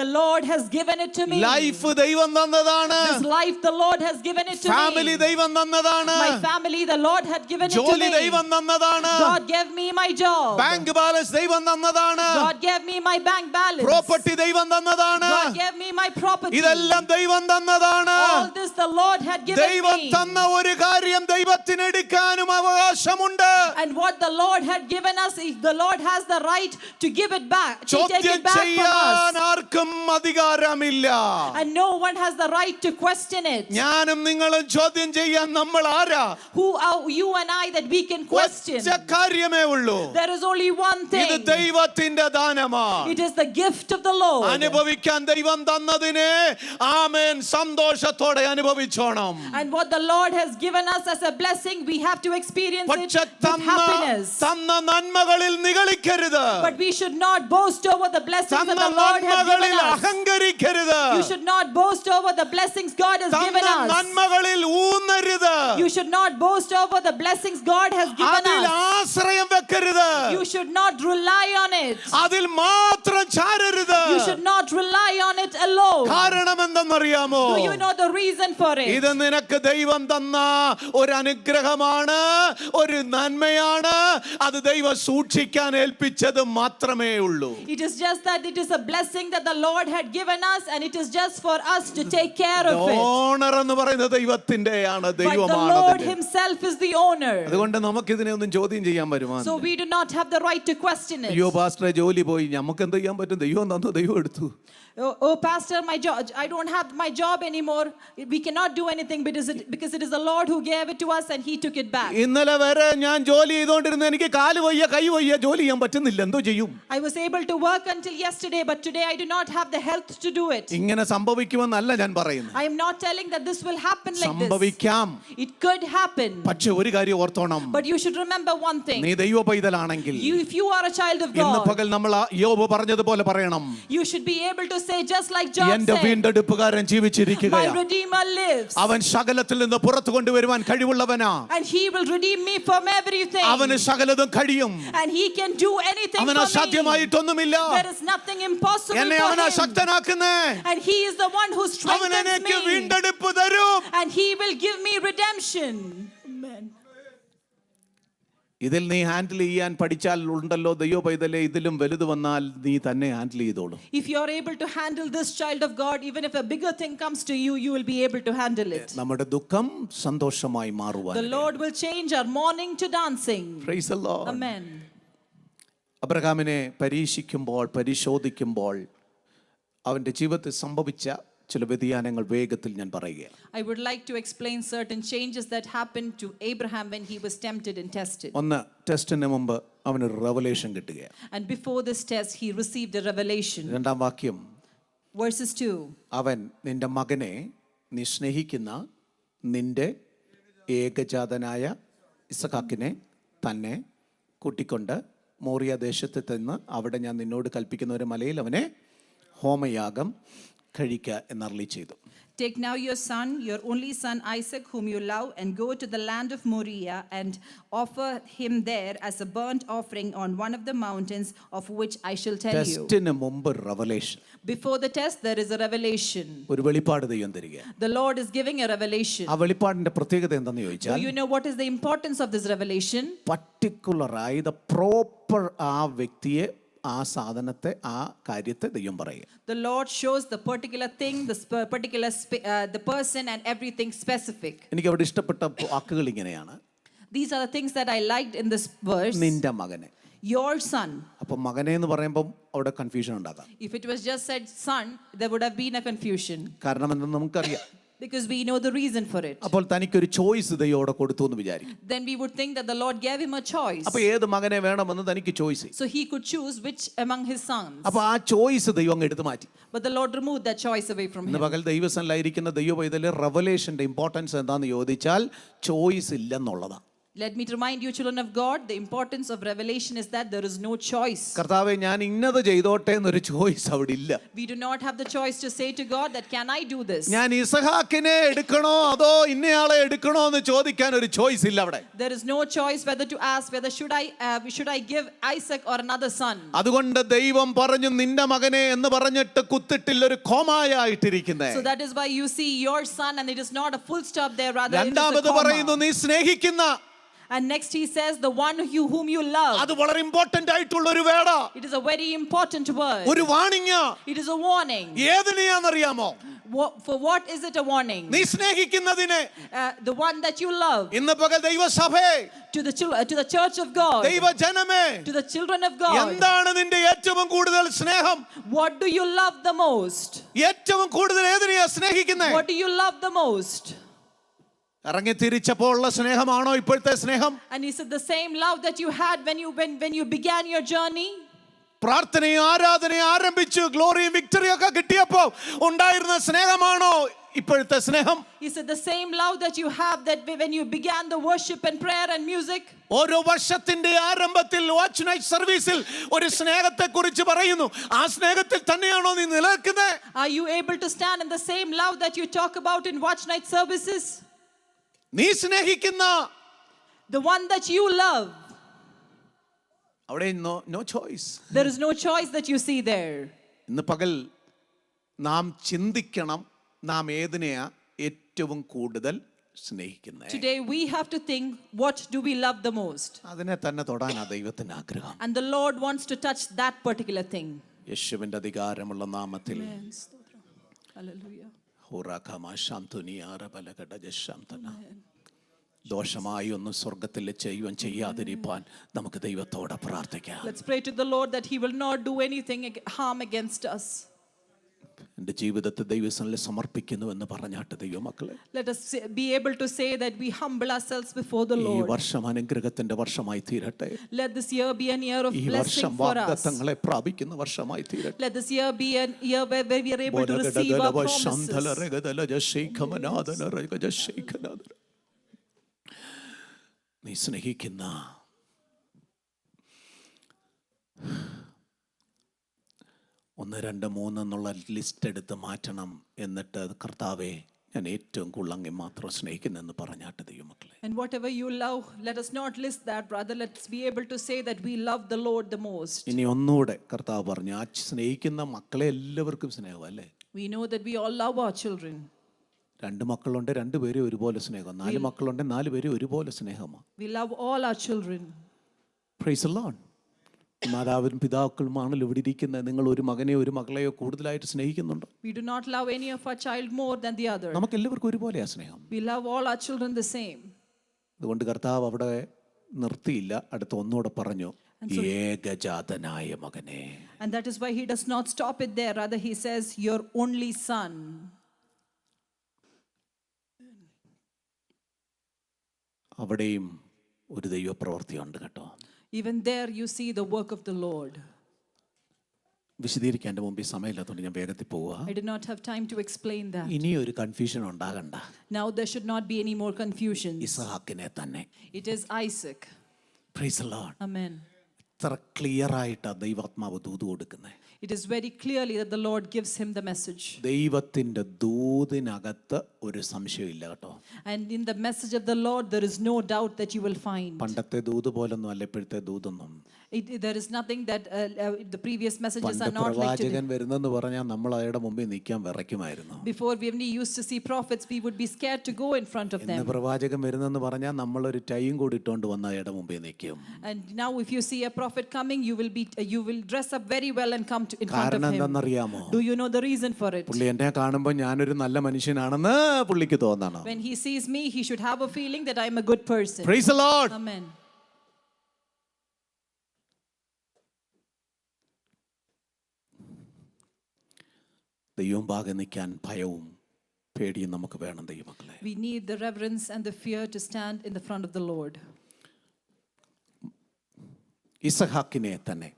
The Lord has given it to me. Life ദൈവം തന്നതാണ്. This life the Lord has given it to family me. ദൈവം തന്നതാണ്. My family the Lord had given it to ജോലി me. ദൈവം തന്നതാണ്. God gave me my job. Bank balance ദൈവം തന്നതാണ്. God gave me my bank balance. Property ദൈവം തന്നതാണ്. God gave me my property. ഇതെല്ലാം ദൈവം തന്നതാണ്. All this the Lord had given ദൈവം me. തന്ന ഒരു കാര്യം ദൈവത്തിന് എടുക്കാനും അവകാശമുണ്ട്. And what the Lord had given us, the Lord has the right to give it back, to take ചോദ്യം it back from ചെയ്യാൻ us. ആർക്കും അധികാരമില്ല. And no one has the right to question it. ഞാനും നിങ്ങളും ചോദ്യം ചെയ്യാൻ നമ്മൾ ആരാ? Who are you and I that we can question? ഒറ്റ കാര്യമേ ഉള്ളൂ. There is only one ഇത് thing. ദൈവത്തിന്റെ ദാനമാണ്. It is the gift of the Lord. അനുഭവിക്കാൻ ദൈവം തന്നതിനെ ആമേൻ സന്തോഷത്തോടെ അനുഭവിച്ചോണം. And what the Lord has given us as a blessing, we have to experience it പക്ഷെ with happiness. തന്ന നന്മകളിൽ നിഗളിക്കരുത്. But we should not boast over the blessings that തന്ന the Lord has given നന്മകളിൽ us. അഹങ്കരിക്കരുത്. You should not boast over the blessings God has given തന്ന us. നന്മകളിൽ ഊന്നരുത്. You should not boast over the blessings God has given അതിൽ us. ആശ്രയം വെക്കരുത്. You should not rely on it. അതിൽ മാത്രം ചാരരുത്. You should not rely on it alone. കാരണം എന്തെന്നറിയാമോ? Do you know the reason for it? ഇത് നിനക്ക് ദൈവം തന്ന ഒരു അനുഗ്രഹമാണ്, ഒരു നന്മയാണ്. അത് ദൈവം സൂക്ഷിക്കാൻ ഏൽപ്പിച്ചത് മാത്രമേ ഉള്ളൂ. It is just that it is a blessing that the Lord had given us, and it is just for us to take care of it. Owner എന്ന് പറയുന്നത് ദൈവത്തിന്റെയാണ്, But the ദൈവമാണ് Lord അതിന്റെ. himself is the owner. അതുകൊണ്ട് നമുക്ക് ഇതിനെ ഒന്നും ചോദ്യം ചെയ്യാൻ വരുവാൻ. So we do not have the right to question it. അയ്യോ പാസ്റ്ററെ ജോലി പോയി, നമുക്ക് എന്ത് ചെയ്യാൻ പറ്റും? ദൈവം തന്നു, ദൈവം എടുത്തു. Oh pastor, my job, I don't have my job anymore. We cannot do anything because it is the Lord who gave it to us and he took it back. ഇന്നലെ വരെ ഞാൻ ജോലി ചെയ്തുകൊണ്ടിരുന്ന എനിക്ക് കാല് വയ്യ, കൈ വയ്യ, ജോലി ചെയ്യാൻ പറ്റുന്നില്ല, എന്തോ ചെയ്യും? I was able to work until yesterday, but today I do not have the health to do it. ഇങ്ങനെ സംഭവിക്കുമെന്നല്ല ഞാൻ പറയുന്നത്. I am not telling that this will happen like this. സംഭവിക്കാം. It could happen. പക്ഷെ ഒരു കാര്യം ഓർത്തോണം, But you should remember one thing. നീ ദൈവ പൈതലാണെങ്കിൽ If you are a child of ഇന്ന് God, പകൽ നമ്മൾ യോബ് പറഞ്ഞതുപോലെ പറയണം, you should be able to say just like Job എന്റെ said, വീണ്ടെടുപ്പുകാരൻ my ജീവിച്ചിരിക്കുകയാണ്, Redeemer lives, അവൻ സകലത്തിൽ നിന്ന് പുറത്തു കൊണ്ടുവരുവാൻ കഴിവുള്ളവനാ, and he will redeem me from everything, അവന് സകലതും കഴിയും, and he can do anything അവന് for me. അസാധ്യമായിട്ടൊന്നുമില്ല, There is nothing impossible എന്നെ for അവനാ him, ശക്തനാക്കുന്നേ, and he is the one who അവൻ strengthens എനിക്ക് me. വീണ്ടെടുപ്പ് തരും. will give me redemption. Amen. ഇതിൽ നീ ഹാൻഡിൽ ചെയ്യാൻ പഠിച്ചാൽ ഉണ്ടല്ലോ ദൈവ പൈതലേ, ഇതിലും വലുത് വന്നാൽ നീ തന്നെ ഹാൻഡിൽ ചെയ്തോളൂ. If you are able to handle this, child of God, even if a bigger thing comes to you, you will be able to handle it. നമ്മുടെ ദുഃഖം സന്തോഷമായി മാറുവാൻ. The Lord will change our mourning to dancing. Praise the Lord. Amen. അബ്രഹാമിനെ പരീക്ഷിക്കുമ്പോൾ പരിശോധിക്കുമ്പോൾ അവൻ്റെ ജീവിതത്തിൽ സംഭവിച്ച ചില വ്യതിയാനങ്ങൾ വേഗത്തിൽ ഞാൻ പറയുകയാണ്. I would like to explain certain changes that happened to Abraham when he was tempted and tested. ഒന്ന്, ടെസ്റ്റിന് മുമ്പ് അവനൊരു റെവലേഷൻ കിട്ടുകയാണ്. And before this test, he received a revelation. രണ്ടാം വാക്യം, Verses 2. അവൻ നിന്റെ മകനെ നീ സ്നേഹിക്കുന്ന നിന്റെ ഏകജാതനായ ഇസഹാക്കിനെ തന്നെ കൂട്ടിക്കൊണ്ട് മോറിയ ദേശത്ത് ചെന്ന് അവിടെ ഞാൻ നിന്നോട് കൽപ്പിക്കുന്ന ഒരു മലയിൽ അവനെ ഹോമയാഗം കഴിക്കുക എന്നരുളി ചെയ്തു. Take now your son, your only son Isaac, whom you love, and go to the land of Moriah and offer him there as a burnt offering on one of the mountains of which I shall tell you. ടെസ്റ്റിന് മുമ്പ് revelation. Before the test, there is a revelation. ഒരു വെളിപ്പാട് ദൈവം തരിക. The Lord is giving a revelation. ആ വെളിപ്പാടിന്റെ പ്രത്യേകത എന്താണെന്ന് Do ചോദിച്ചാൽ, you know what is the importance of this revelation? പർട്ടിക്കുലറായി ദ പ്രോപ്പർ ആ വ്യക്തിയെ, ആ സാധനത്തെ, ആ കാര്യത്തെ ദൈവം പറയുക. The Lord shows the particular thing, the person and everything specific. എനിക്ക് അവിടെ ഇഷ്ടപ്പെട്ട വാക്കുകൾ ഇങ്ങനെയാണ്. These are the things that I liked in this verse. നിന്റെ മകനെ. Your son. അപ്പൊ മകനെ എന്ന് പറയുമ്പോൾ അവിടെ കൺഫ്യൂഷൻ ഉണ്ടാകാം. If it was just said son, there would have been a confusion. കാരണം എന്തെന്ന് നമുക്കറിയാം. Because we know the reason for it. അപ്പോൾ തനിക്കൊരു ചോയ്സ് ദൈവം അവിടെ കൊടുത്തു എന്ന് വിചാരിക്കും. Then we would think that the Lord gave him a choice. അപ്പൊ ഏത് മകനെ വേണമെന്ന് തനിക്ക് choice. So he could choose which among his sons. അപ്പൊ ആ ചോയ്സ് ദൈവം അങ്ങ് എടുത്തു മാറ്റി. But the Lord removed that choice away from ഇന്ന് him. പകൽ ദൈവസന്നിധിയിലിരിക്കുന്ന ദൈവ പൈതലെ റെവലേഷന്റെ ഇമ്പോർട്ടൻസ് എന്താണെന്ന് ചോദിച്ചാൽ choice ഇല്ലെന്നുള്ളതാണ്. Let me remind you, children of God, the importance of revelation is that there is no choice. കർത്താവേ ഞാൻ ഇന്നത് ചെയ്തോട്ടെ എന്നൊരു ചോയ്സ് അവിടെ ഇല്ല. We do not have the choice to say to God that can I do this? ഞാൻ ഇസഹാക്കിനെ എടുക്കണോ അതോ ഇന്നയാളെ എടുക്കണോ എന്ന് ചോദിക്കാൻ ഒരു ചോയ്സ് ഇല്ല അവിടെ. There is no choice whether to ask whether should I give Isaac or another son. അതുകൊണ്ട് ദൈവം പറഞ്ഞു നിന്റെ മകനെ എന്ന് പറഞ്ഞിട്ട് കുത്തിട്ടില്ല, ഒരു കോമായായിട്ടിരിക്കുന്നേ. So that is why you see your son and it is not a full stop there, rather it is a രണ്ടാമത് പറയുന്നു comma. നീ സ്നേഹിക്കുന്ന. And next he says the one whom you love. അത് വളരെ ഇമ്പോർട്ടന്റ് ആയിട്ടുള്ള ഒരു വേർഡാ. It is a very important word. ഒരു warning. It is a warning. ഏതിനെയാണെന്നറിയാമോ? For what is it a warning? നീ സ്നേഹിക്കുന്നതിനെ. The one that you love. ഇന്ന് പകൽ ദൈവസഭയെ, To the church of God. ദൈവജനമേ, To the children of God. എന്താണ് നിന്റെ ഏറ്റവും കൂടുതൽ സ്നേഹം? What do you love the most? ഏറ്റവും കൂടുതൽ ഏതിനെയാ സ്നേഹിക്കുന്നത്? What do you love the most? ഇറങ്ങി തിരിച്ചപ്പോൾ ഉള്ള സ്നേഹമാണോ ഇപ്പോഴത്തെ സ്നേഹം? And is it the same love that you had when you began your journey? പ്രാർത്ഥനയും ആരാധനയും ആരംഭിച്ചു ഗ്ലോറിയും വിക്ടറിയും ഒക്കെ കിട്ടിയപ്പോൾ ഉണ്ടായിരുന്ന സ്നേഹമാണോ ഇപ്പോഴത്തെ സ്നേഹം? Is it the same love that you have that when you began the worship and prayer and music? ഓരോ വർഷത്തിന്റെ ആരംഭത്തിൽ വാച്ച് നൈറ്റ് സർവീസിൽ ഒരു സ്നേഹത്തെ കുറിച്ച് പറയുന്നു. ആ സ്നേഹത്തിൽ തന്നെയാണോ നീ നിലനിൽക്കുന്നത്? Are you able to stand in the same love that you talk about in watch night services? നീ സ്നേഹിക്കുന്ന the one that you love. അവിടെ no choice. There is no choice that you see there. ഇന്ന് പകൽ നാം ചിന്തിക്കണം, നാം ഏതിനെയാ ഏറ്റവും കൂടുതൽ സ്നേഹിക്കുന്നത്. Today we have to think, what do we love the most? അതിനെ തന്നെ തൊടാനാ ദൈവത്തിന് ആഗ്രഹം. And the Lord wants to touch that particular thing. യേശുവിന്റെ അധികാരമുള്ള നാമത്തിൽ. Hallelujah. ദോഷമായി ഒന്നും സ്വർഗത്തിൽ ചെയ്യാതിരിക്കാൻ നമുക്ക് ദൈവത്തോട് പ്രാർത്ഥിക്കാം. Let's pray to the Lord that he will not do anything harm against us. എൻ്റെ ജീവിതത്തെ ദൈവസന്നിധിയിൽ സമർപ്പിക്കുന്നു എന്ന് പറഞ്ഞാട്ട് ദൈവമക്കളെ, let us be able to say that we humble ourselves before the ഈ Lord. വർഷം അനുഗ്രഹത്തിന്റെ വർഷമായി തീരട്ടെ. Let this year be a year of ഈ blessing വർഷം for us. വാഗ്ദത്തങ്ങളെ പ്രാപിക്കുന്ന വർഷമായി തീരട്ടെ. Let this year be a year where we are able to receive our promises. നീ സ്നേഹിക്കുന്ന ഒന്ന് രണ്ട് മൂന്ന് എന്നുള്ള ലിസ്റ്റ് എടുത്ത് മാറ്റണം. എന്നിട്ട് കർത്താവേ ഞാൻ ഏറ്റവും കൂടുതൽ അങ്ങേ മാത്രം സ്നേഹിക്കുന്നെന്ന് പറഞ്ഞാട്ട് ദൈവമക്കളെ. And whatever you love, let us not list that, rather let's be able to say that we love the Lord the most. ഇനി ഒന്നുകൂടെ കർത്താവ് പറഞ്ഞു, ആ സ്നേഹിക്കുന്ന മക്കളെ എല്ലാവർക്കും സ്നേഹം അല്ലേ? We know that we all love our children. 2 മക്കളുണ്ട്, 2 പേരും ഒരുപോലെ സ്നേഹം. 4 മക്കളുണ്ട്, 4 പേരും ഒരുപോലെ സ്നേഹമാണ്. We love all our children. Praise the Lord. മാതാവും പിതാക്കളുമാണല്ലോ ഇവിടെ ഇരിക്കുന്നത്. നിങ്ങൾ ഒരു മകനെയോ ഒരു മകളെയോ കൂടുതലായിട്ട് സ്നേഹിക്കുന്നുണ്ടോ? We do not love any of our child more than the other. നമുക്ക് എല്ലാവർക്കും ഒരുപോലെയാ സ്നേഹം. We love all our children the same. അതുകൊണ്ട് കർത്താവ് അവിടെ നിർത്തിയില്ല, അടുത്ത ഒന്നുകൂടെ പറഞ്ഞു, ഏകജാതനായ മകനെ. And that is why he does not stop it there. Rather, he says, your only son. അവിടെയും ഒരു ദൈവപ്രവൃത്തിയുണ്ട് കേട്ടോ. Even there you see the work of the Lord. വിശദീകരിക്കാൻ എൻ്റെ മുമ്പിൽ സമയമില്ലാത്തതുകൊണ്ട് ഞാൻ വേഗത്തിൽ പോവുക. I did not have time to explain that. ഇനിയൊരു confusion ഉണ്ടാകണ്ട. Now there should not be any more confusions. ഇസഹാക്കിനെ തന്നെ. It is Isaac. Praise the Lord. Amen. ഇത്ര ക്ലിയർ ആയിട്ടാണ് ദൈവാത്മാവ് ദൂത് കൊടുക്കുന്നത്. It is very clearly that the Lord gives him the message. ദൈവത്തിൻ്റെ ദൂതിനകത്ത് ഒരു സംശയമില്ല കേട്ടോ. And in the message of the Lord there is no doubt that you will find. പണ്ടത്തെ ദൂത് പോലൊന്നും അല്ല ഇപ്പോഴത്തെ ദൂതൊന്നും. There is nothing that the previous messages are not like today. പ്രവാചകൻ വരുന്നെന്ന് പറഞ്ഞാൽ നമ്മൾ അയാളുടെ മുമ്പിൽ നിൽക്കാൻ വിറയ്ക്കുമായിരുന്നു. Before we only used to see prophets, we would be scared to go in front of them. ഇന്ന് പ്രവാചകൻ വരുന്നെന്ന് പറഞ്ഞാൽ നമ്മളൊരു ടൈയും കൂടി ഇട്ടുകൊണ്ട് വന്ന അയാളുടെ മുമ്പിൽ നിൽക്കും. And now if you see a prophet coming, you will dress up very well and come in front of കാരണം him. എന്താണെന്നറിയാമോ? Do you know the reason for it? പുള്ളി എന്നെ കാണുമ്പോൾ ഞാനൊരു നല്ല മനുഷ്യനാണെന്ന് പുള്ളിക്ക് തോന്നണം. When he sees me, he should have a feeling that I am a good person. Praise the Lord. Amen. ദൈവം ഭാഗം നിൽക്കാൻ ഭയവും പേടിയും നമുക്ക് വേണം ദൈവമക്കളെ. We need the reverence and the fear to stand in the front of the Lord. ഇസഹാക്കിനെ തന്നെ.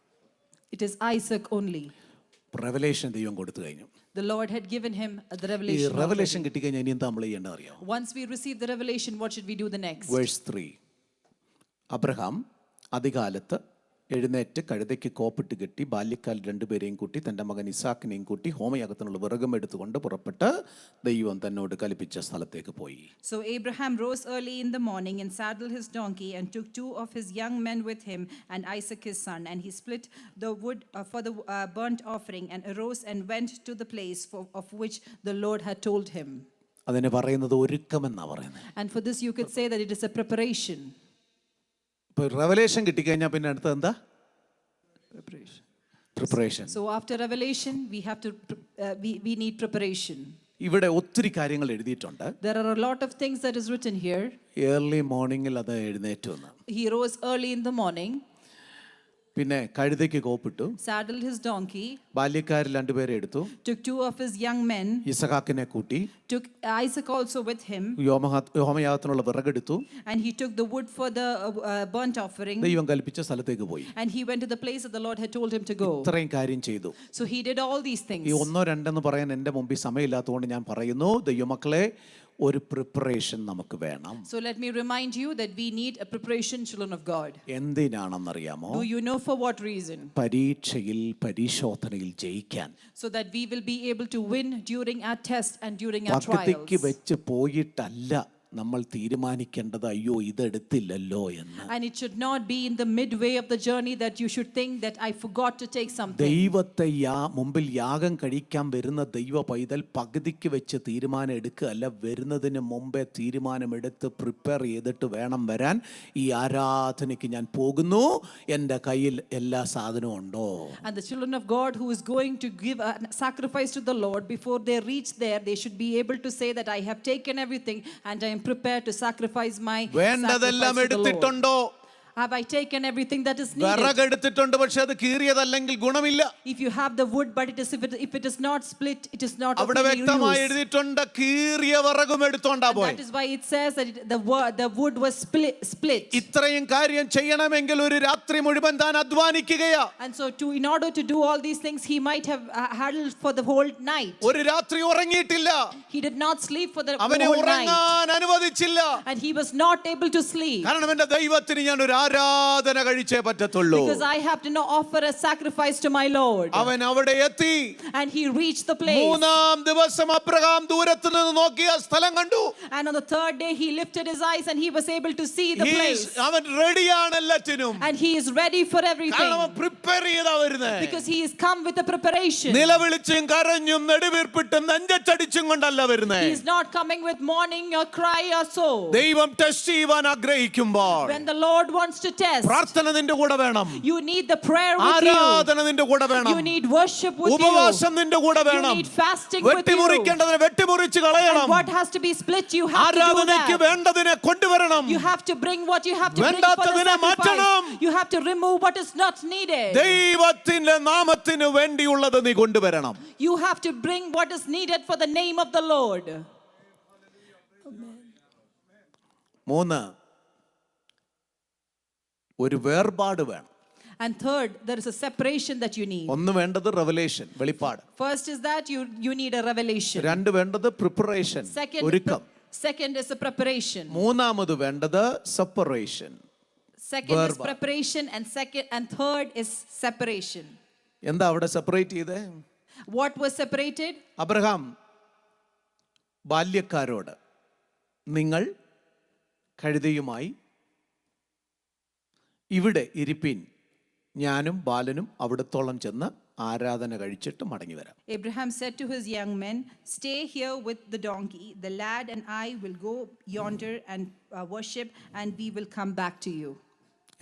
It is Isaac only. Revelation ദൈവം കൊടുത്തു കഴിഞ്ഞു. The Lord had given him the ഈ revelation. റെവലേഷൻ കിട്ടിക്കഴിഞ്ഞാൽ ഇനി എന്താ നമ്മൾ ചെയ്യേണ്ടത് അറിയാമോ? Once we receive the revelation, what should we do the next? Verse 3. Abraham അതികാലത്ത് എഴുന്നേറ്റ് കഴുതയ്ക്ക് കോപ്പിട്ട് കെട്ടി ബാല്യക്കാൽ 2 പേരെയും കൂട്ടി തൻ്റെ മകൻ ഇസാക്കിനെയും കൂട്ടി ഹോമയാഗത്തിനുള്ള വിറകും എടുത്തുകൊണ്ട് പുറപ്പെട്ട് ദൈവം തന്നോട് കൽപ്പിച്ച സ്ഥലത്തേക്ക് പോയി. So Abraham rose early in the morning and saddled his donkey and took 2 of his young men with him and Isaac his son, and he split the wood for the burnt offering and arose and went to the place of which the Lord had told him. അതിനെ പറയുന്നത് ഒരുക്കമെന്നാണ് പറയുന്നത്. And for this you could say that it is a preparation. ഇപ്പോൾ revelation കിട്ടിക്കഴിഞ്ഞാൽ പിന്നെ അടുത്ത എന്താ? Preparation. So after revelation we have to we need preparation. ഇവിടെ ഒത്തിരി കാര്യങ്ങൾ എഴുതിയിട്ടുണ്ട്. There are a lot of things that is written here. Early മോർണിംഗിൽ അത് എഴുന്നേറ്റ് വന്നു. He rose early in the morning, പിന്നെ കഴുതയ്ക്ക് കോപ്പിട്ടു, saddled his donkey, ബാല്യക്കാരിൽ 2 പേരെ എടുത്തു, took 2 of his young men, ഇസഹാക്കിനെ കൂട്ടി, took Isaac also with him, ഹോമയാഗത്തിനുള്ള വിറകെടുത്തു, and he took the wood for the burnt offering, ദൈവം കൽപ്പിച്ച സ്ഥലത്തേക്ക് പോയി. and he went to the place that the Lord had told him to go. ഇത്രയും കാര്യം ചെയ്തു. So he did all these things. ഈ 1 2 എന്ന് പറയാൻ എൻ്റെ മുമ്പിൽ സമയമില്ലാത്തതുകൊണ്ട് ഞാൻ പറയുന്നു, ദൈവമക്കളെ, ഒരു പ്രിപ്പറേഷൻ നമുക്ക് വേണം. So let me remind you that we need a preparation, children of God. എന്തിനാണെന്നറിയാമോ? Do you know for what reason? പരീക്ഷയിൽ പരിശോധനയിൽ ജയിക്കാൻ. So that we will be able to win during our test and during our trials. പകുതിക്ക് വെച്ച് പോയിട്ടല്ല നമ്മൾ തീരുമാനിക്കേണ്ടത് അയ്യോ ഇതെടുത്തില്ലല്ലോ എന്ന്. And it should not be in the midway of the journey that you should think that I forgot to take something. ദൈവത്തെ മുമ്പിൽ യാഗം കഴിക്കാൻ വരുന്ന ദൈവ പൈതൽ പകുതിക്ക് വെച്ച് തീരുമാനം എടുക്കുകയല്ല, വരുന്നതിന് മുമ്പേ തീരുമാനമെടുത്ത് പ്രിപ്പയർ ചെയ്തിട്ട് വേണം വരാൻ. ഈ ആരാധനയ്ക്ക് ഞാൻ പോകുന്നു, എൻ്റെ കയ്യിൽ എല്ലാ സാധനവും ഉണ്ടോ? And the children of God who is going to give a sacrifice to the Lord, before they reach there, they should be able to say that I have taken everything and I am prepared to sacrifice my വേണ്ടതെല്ലാം sacrifice to the Lord. എടുത്തിട്ടുണ്ടോ? Have I taken everything that is needed? വിറകെടുത്തിട്ടുണ്ട്, പക്ഷെ അത് കീറിയതല്ലെങ്കിൽ ഗുണമില്ല. If you have the wood, but if it is not split, it is not of അവിടെ any വ്യക്തമായി use. എഴുതിയിട്ടുണ്ട്, കീറിയ വിറകും എടുത്തോണ്ടാ And പോയി. that is why it says that the wood was split. ഇത്രയും കാര്യം ചെയ്യണമെങ്കിൽ ഒരു രാത്രി മുഴുവൻ താൻ അധ്വാനിക്കുകയാ. And so in order to do all these things, he might have huddled for the whole night. ഒരു രാത്രി ഉറങ്ങിയിട്ടില്ല. He did not sleep for the അവനെ whole night. ഉറങ്ങാൻ അനുവദിച്ചില്ല. And he was not able to sleep. കാരണം എന്റെ ദൈവത്തിന് ഞാൻ ഒരു ആരാധന കഴിച്ചേ പറ്റത്തുള്ളൂ. Because I have to now offer a sacrifice to my Lord. അവൻ അവിടെ എത്തി. And he reached the place. മൂന്നാം ദിവസം അബ്രഹാം ദൂരത്ത് നിന്ന് നോക്കി ആ സ്ഥലം കണ്ടു. And on the third day he lifted his eyes and he was able to see the place. അവൻ റെഡിയാണ് എല്ലാത്തിനും. And he is ready for everything. കാരണം അവൻ പ്രിപ്പയർ ചെയ്താ വരുന്നത്. Because he is come with a preparation. നിലവിളിച്ചും കരഞ്ഞും നെടുവീർപ്പിട്ടും നെഞ്ചത്തടിച്ചും കൊണ്ടല്ല വരുന്നത്. He is not coming with mourning or cry or so. ദൈവം ടെസ്റ്റ് ചെയ്യുവാൻ ആഗ്രഹിക്കുമ്പോൾ When the Lord wants to test, പ്രാർത്ഥന നിന്റെ കൂടെ വേണം. you need the prayer with you. ആരാധന നിന്റെ കൂടെ വേണം. You need worship with you. ഉപവാസം നിന്റെ കൂടെ You വേണം. need fasting with you. വെട്ടിമുറിക്കേണ്ടതിനെ വെട്ടിമുറിച്ച് കളയണം. And what has to be split, you have to do ആരാധനയ്ക്ക് that. വേണ്ടതിനെ കൊണ്ടുവരണം. You have to bring what you have to bring for the വേണ്ടാത്തതിനെ മാറ്റണം. sacrifice. You have to remove what is not needed. ദൈവത്തിന്റെ നാമത്തിന് വേണ്ടിയുള്ളത് നീ കൊണ്ടുവരണം. You have to bring what is needed for the name of the Lord. 3, ഒരു വേർപാട് വേണം. And third, there is a separation that you need. ഒന്ന് വേണ്ടത് revelation, വെളിപ്പാട്. First is that you need a revelation. രണ്ട് വേണ്ടത് പ്രിപ്പറേഷൻ, ഒരുക്കം. Second is a preparation. മൂന്നാമത് വേണ്ടത് separation. Second is preparation and third is separation. എന്താ അവിടെ സെപ്പറേറ്റ് ചെയ്തേ? What was separated? അബ്രഹാം ബാല്യക്കാരോട് നിങ്ങൾ കഴുതയുമായി ഇവിടെ ഇരിപ്പിൻ, ഞാനും ബാലനും അവിടത്തോളം ചെന്ന് ആരാധന കഴിച്ചിട്ട് മടങ്ങി വരാം. Abraham said to his young men, stay here with the donkey. The lad and I will go yonder and worship, and we will come back to you.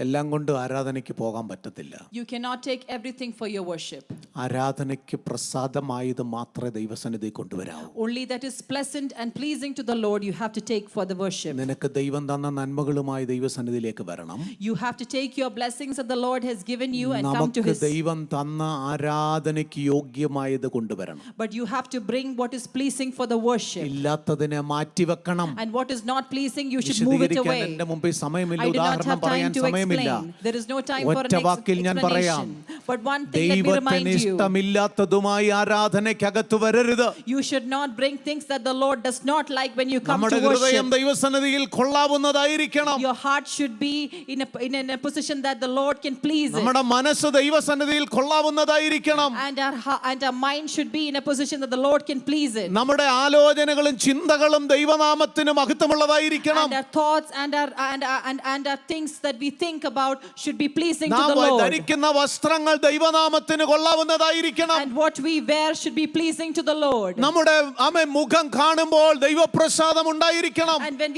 എല്ലാം കൊണ്ട് ആരാധനയ്ക്ക് പോകാൻ പറ്റത്തില്ല. You cannot take everything for your worship. ആരാധനയ്ക്ക് പ്രസാദമായത് മാത്രമേ ദൈവസന്നിധി കൊണ്ടുവരാവൂ. Only that is pleasant and pleasing to the Lord you have to take for the worship. നിനക്ക് ദൈവം തന്ന നന്മകളുമായി ദൈവസന്നിധിയിലേക്ക് വരണം. You have to take your blessings that the Lord has given you and come to നമുക്ക് his. ദൈവം തന്ന ആരാധനയ്ക്ക് യോഗ്യമായത് കൊണ്ടുവരണം. But you have to bring what is pleasing for the worship. ഇല്ലാത്തതിനെ മാറ്റിവെക്കണം. And what is not pleasing you should move it away. എന്റെ മുമ്പിൽ സമയമില്ല, I do not ഉദാഹരണം have പറയാൻ time to സമയമില്ല. There is no time for ഒറ്റ an വാക്കിൽ ഞാൻ പറയാം, explanation. But one thing let me remind ദൈവത്തിന് you. ഇഷ്ടമില്ലാത്തതുമായി ആരാധനയ്ക്കകത്ത് വരരുത്. You should not bring things that the Lord does not like when you come നമ്മുടെ to ഹൃദയം worship. ദൈവസന്നിധിയിൽ കൊള്ളാവുന്നതായിരിക്കണം. Your heart should be in a position that the Lord can please it. നമ്മുടെ മനസ്സ് ദൈവസന്നിധിയിൽ കൊള്ളാവുന്നതായിരിക്കണം. And our mind should be in a position that the Lord can please it. നമ്മുടെ ആലോചനകളും ചിന്തകളും ദൈവനാമത്തിന് മഹത്വമുള്ളതായിരിക്കണം. And our thoughts and our things that we think about should be pleasing to നാം the Lord. ധരിക്കുന്ന വസ്ത്രങ്ങൾ ദൈവനാമത്തിന് കൊള്ളാവുന്നതായിരിക്കണം. And what we wear should be pleasing to the Lord. നമ്മുടെ മുഖം കാണുമ്പോൾ ദൈവപ്രസാദം ഉണ്ടായിരിക്കണം. And when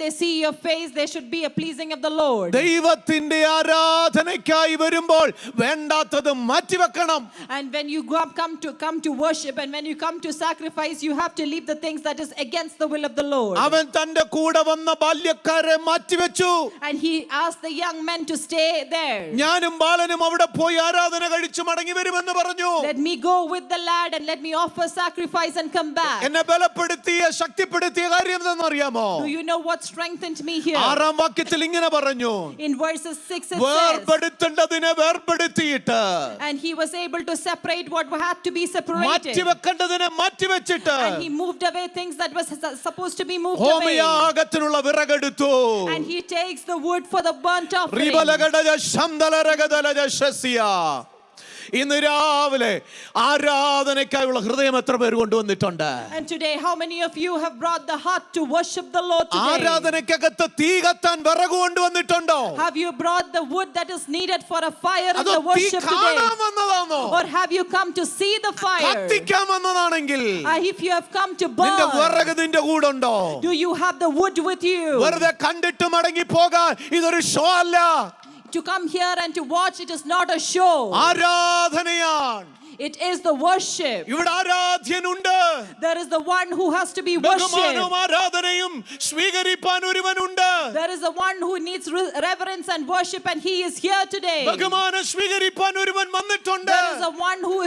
they see your face, there should be a pleasing of the Lord. ദൈവത്തിന്റെ ആരാധനയ്ക്കായി വരുമ്പോൾ വേണ്ടാത്തത് മാറ്റിവെക്കണം. And when you come to worship and when you come to sacrifice, you have to leave the things that is against the will of the Lord. അവൻ തന്റെ കൂടെ വന്ന ബാല്യക്കാരെ മാറ്റിവെച്ചു. And he asked the young men to stay there. ഞാനും ബാലനും അവിടെ പോയി ആരാധന കഴിച്ചു മടങ്ങി വരുമെന്ന് പറഞ്ഞു. Let me go with the lad and let me offer sacrifice and come back. എന്നെ ബലപ്പെടുത്തിയ ശക്തിപ്പെടുത്തിയ കാര്യം എന്താണെന്നറിയാമോ? Do you know what strengthened me here? 6-ാം വാക്യത്തിൽ ഇങ്ങനെ പറഞ്ഞു, In verses 6 it says, വേർപെടുത്തേണ്ടതിനെ വേർപെടുത്തിയിട്ട്, and he was able to separate what had to be separated. മാറ്റിവെക്കേണ്ടതിനെ മാറ്റിവെച്ചിട്ട്, And he moved away things that was supposed to be moved away. ഹോമയാഗത്തിനുള്ള വിറകെടുത്തു. And he takes the wood for the burnt offering. ഇന്ന് രാവിലെ ആരാധനയ്ക്കായുള്ള ഹൃദയം എത്ര പേർ കൊണ്ടുവന്നിട്ടുണ്ട്? And today how many of you have brought the heart to worship the Lord today? ആരാധനയ്ക്കകത്ത് തീ കത്താൻ വിറക് കൊണ്ടുവന്നിട്ടുണ്ടോ? Have you brought the wood that is needed for a fire in അതോ the തീ worship കാണാൻ today? വന്നതാണോ? Or have you come to see the fire? കത്തിക്കാൻ വന്നതാണെങ്കിൽ If you have come to നിന്റെ burn, വിറക് നിന്റെ കൂടെ ഉണ്ടോ? do you have the wood with you? വെറുതെ കണ്ടിട്ട് മടങ്ങി പോകാൻ ഇതൊരു ഷോ അല്ല. To come here and to watch, it is not a show. ആരാധനയാണ്. It is the worship. ഇവിടെ ആരാധ്യനുണ്ട്. There is the one who has to be worshipped. ബഹുമാനവും ആരാധനയും സ്വീകരിപ്പാൻ ഒരുവനുണ്ട്. There is the one who needs reverence and worship, and he is here today. ബഹുമാനം സ്വീകരിപ്പാൻ ഒരുവൻ വന്നിട്ടുണ്ട്. There is the one who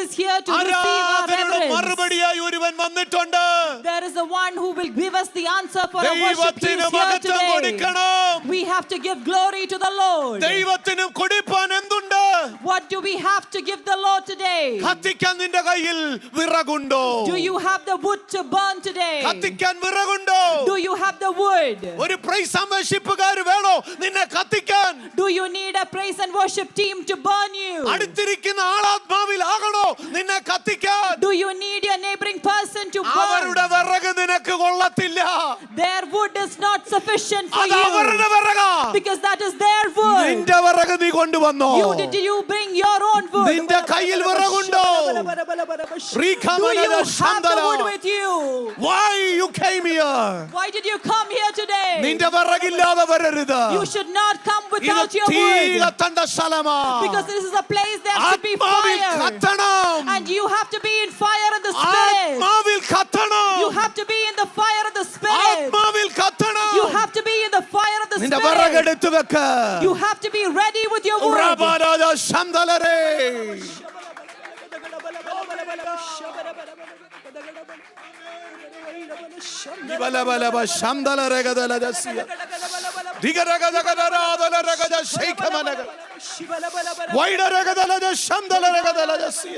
is here to receive our reverence. മറുപടിയായി ഒരുവൻ വന്നിട്ടുണ്ട്. There is the one who will give us the answer for our worship. He is here today. We have to give glory to the Lord. ദൈവത്തിനും കൊടുപ്പാൻ എന്തുണ്ട്? What do we have to give the Lord today? കത്തിക്കാൻ നിന്റെ കയ്യിൽ വിറകുണ്ടോ? Do you have the wood to burn today? കത്തിക്കാൻ വിറകുണ്ടോ? Do you have the wood? ഒരു price and വർഷിപ്പുകാർ വേണോ നിന്നെ കത്തിക്കാൻ? Do you need a praise and worship team to burn you? അടുത്തിരിക്കുന്ന ആളാത്മാവിൽ ആകണോ നിന്നെ കത്തിക്കാൻ? Do you need your neighboring person to burn? അവരുടെ വിറക് നിനക്ക് കൊള്ളത്തില്ല. Their wood is not sufficient for അത് അവരുടെ വിറകാ. you because that is their wood. നിന്റെ വിറക് നീ കൊണ്ടുവന്നോ? Did you bring your own wood? നിന്റെ കയ്യിൽ വിറകുണ്ടോ? Do you have the wood with you? Why you came here? Why did you come here today? നിന്റെ വിറകില്ലാതെ വരരുത്. You should not come without ഇത് your തീ wood കത്തണ്ട സ്ഥലമാ. because this is a place there should be ആത്മാവിൽ fire കത്തണം. and you have to be in fire in the spirit. ആത്മാവിൽ കത്തണം. You have to be in the fire of the spirit. ആത്മാവിൽ കത്തണം. You have to be in the fire of the നിന്റെ spirit. വിറകെടുത്ത് വെക്ക. You have to be ready with your wood. റബാലാദ ശംദലരേ. ഇബലബലബ ശംദലരഗദലദസിയ. ദിഗരഗദഗദരാദലരഗദ ശൈഖമനഗ. വൈഡരഗദലദ ശംദലരഗദലദസിയ.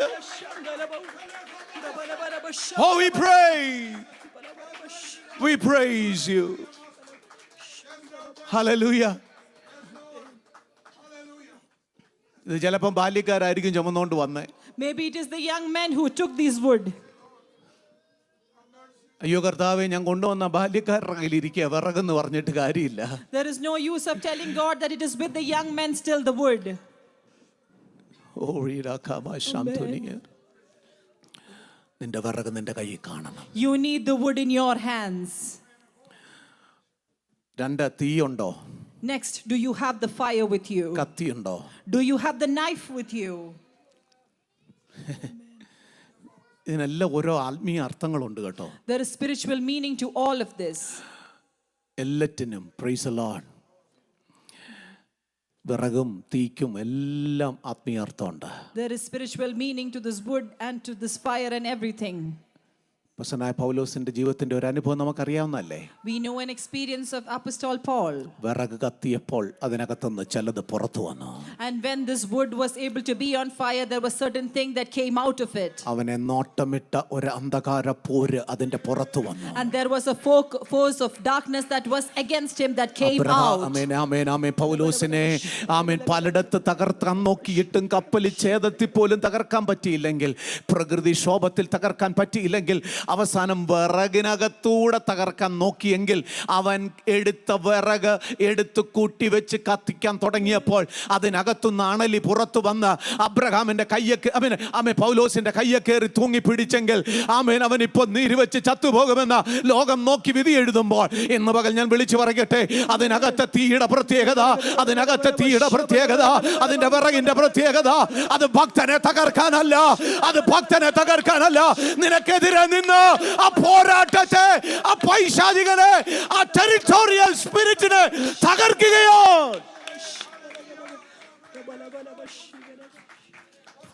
Oh, we praise you. Hallelujah. ഇത് ചിലപ്പം ബാല്യക്കാരായിരിക്കും ചുമന്നുകൊണ്ട് വന്നേ. Maybe it is the young men who took this wood. അയ്യോ കർത്താവേ, ഞാൻ കൊണ്ടുവന്ന ബാല്യക്കാരുടെ കയ്യിലിരിക്കുക വിറകെന്ന് പറഞ്ഞിട്ട് കാര്യമില്ല. There is no use of telling God that it is with the young men still the wood. നിന്റെ വിറക് നിന്റെ കയ്യിൽ കാണണം. You need the wood in your hands. രണ്ട്, തീയുണ്ടോ? Next, do you have the fire with you? കത്തിയുണ്ടോ? Do you have the knife with you? ഇതിനെല്ലാം ഓരോ ആത്മീയ അർത്ഥങ്ങളുണ്ട് കേട്ടോ. There is spiritual meaning to all of this. എല്ലാറ്റിനും പ്രൈസ് ദി ലോർഡ്. വിറകും തീക്കും എല്ലാം ആത്മീയ അർത്ഥമുണ്ട്. There is spiritual meaning to this wood and to this fire and everything. അപ്പോസ്തലനായ പൗലോസിന്റെ ജീവിതത്തിന്റെ ഒരു അനുഭവം നമുക്കറിയാവുന്നല്ലേ. We know an experience of Apostle Paul. വിറക് കത്തിയപ്പോൾ അതിനകത്തുനിന്ന് ചിലത് പുറത്തു വന്നു. And when this wood was able to be on fire, there was certain thing that came out of it. അവനെ നോട്ടമിട്ട ഒരു അന്ധകാര പോര് അതിന്റെ പുറത്തു വന്നു. And there was a force of darkness that was against him that came out. ആമേൻ ആമേൻ ആമേൻ. പൗലോസിനെ ആമേൻ പലയിടത്ത് തകർക്കാൻ നോക്കിയിട്ടും കപ്പലിൽ ഛേദത്തിൽ പോലും തകർക്കാൻ പറ്റിയില്ലെങ്കിൽ, പ്രകൃതി ക്ഷോഭത്തിൽ തകർക്കാൻ പറ്റിയില്ലെങ്കിൽ, അവസാനം വിറകിനകത്തൂടെ തകർക്കാൻ നോക്കിയെങ്കിൽ അവൻ എടുത്ത വിറക് എടുത്ത് കൂട്ടിവെച്ച് കത്തിക്കാൻ തുടങ്ങിയപ്പോൾ അതിനകത്തുനിന്ന് അണലി പുറത്തു വന്ന് അബ്രഹാമിന്റെ കയ്യൊക്കെ ആമേൻ പൗലോസിന്റെ കയ്യെ കയറി തൂങ്ങി പിടിച്ചെങ്കിൽ ആമേൻ അവൻ ഇപ്പോൾ നീരുവെച്ച് ചത്തുപോകുമെന്ന് ലോകം നോക്കി വിധി എഴുതുമ്പോൾ ഇന്ന് പകൽ ഞാൻ വിളിച്ചു പറയട്ടെ, അതിനകത്തെ തീയുടെ പ്രത്യേകത, അതിനകത്തെ തീയുടെ പ്രത്യേകത, അതിന്റെ വിറകിന്റെ പ്രത്യേകത, അത് ഭക്തനെ തകർക്കാനല്ല, അത് ഭക്തനെ തകർക്കാനല്ല, നിനക്കെതിരെ നിന്ന് ആ പോരാട്ടത്തെ, ആ പൈശാചികനെ, ആ territorial സ്പിരിറ്റിനെ തകർക്കുകയോ.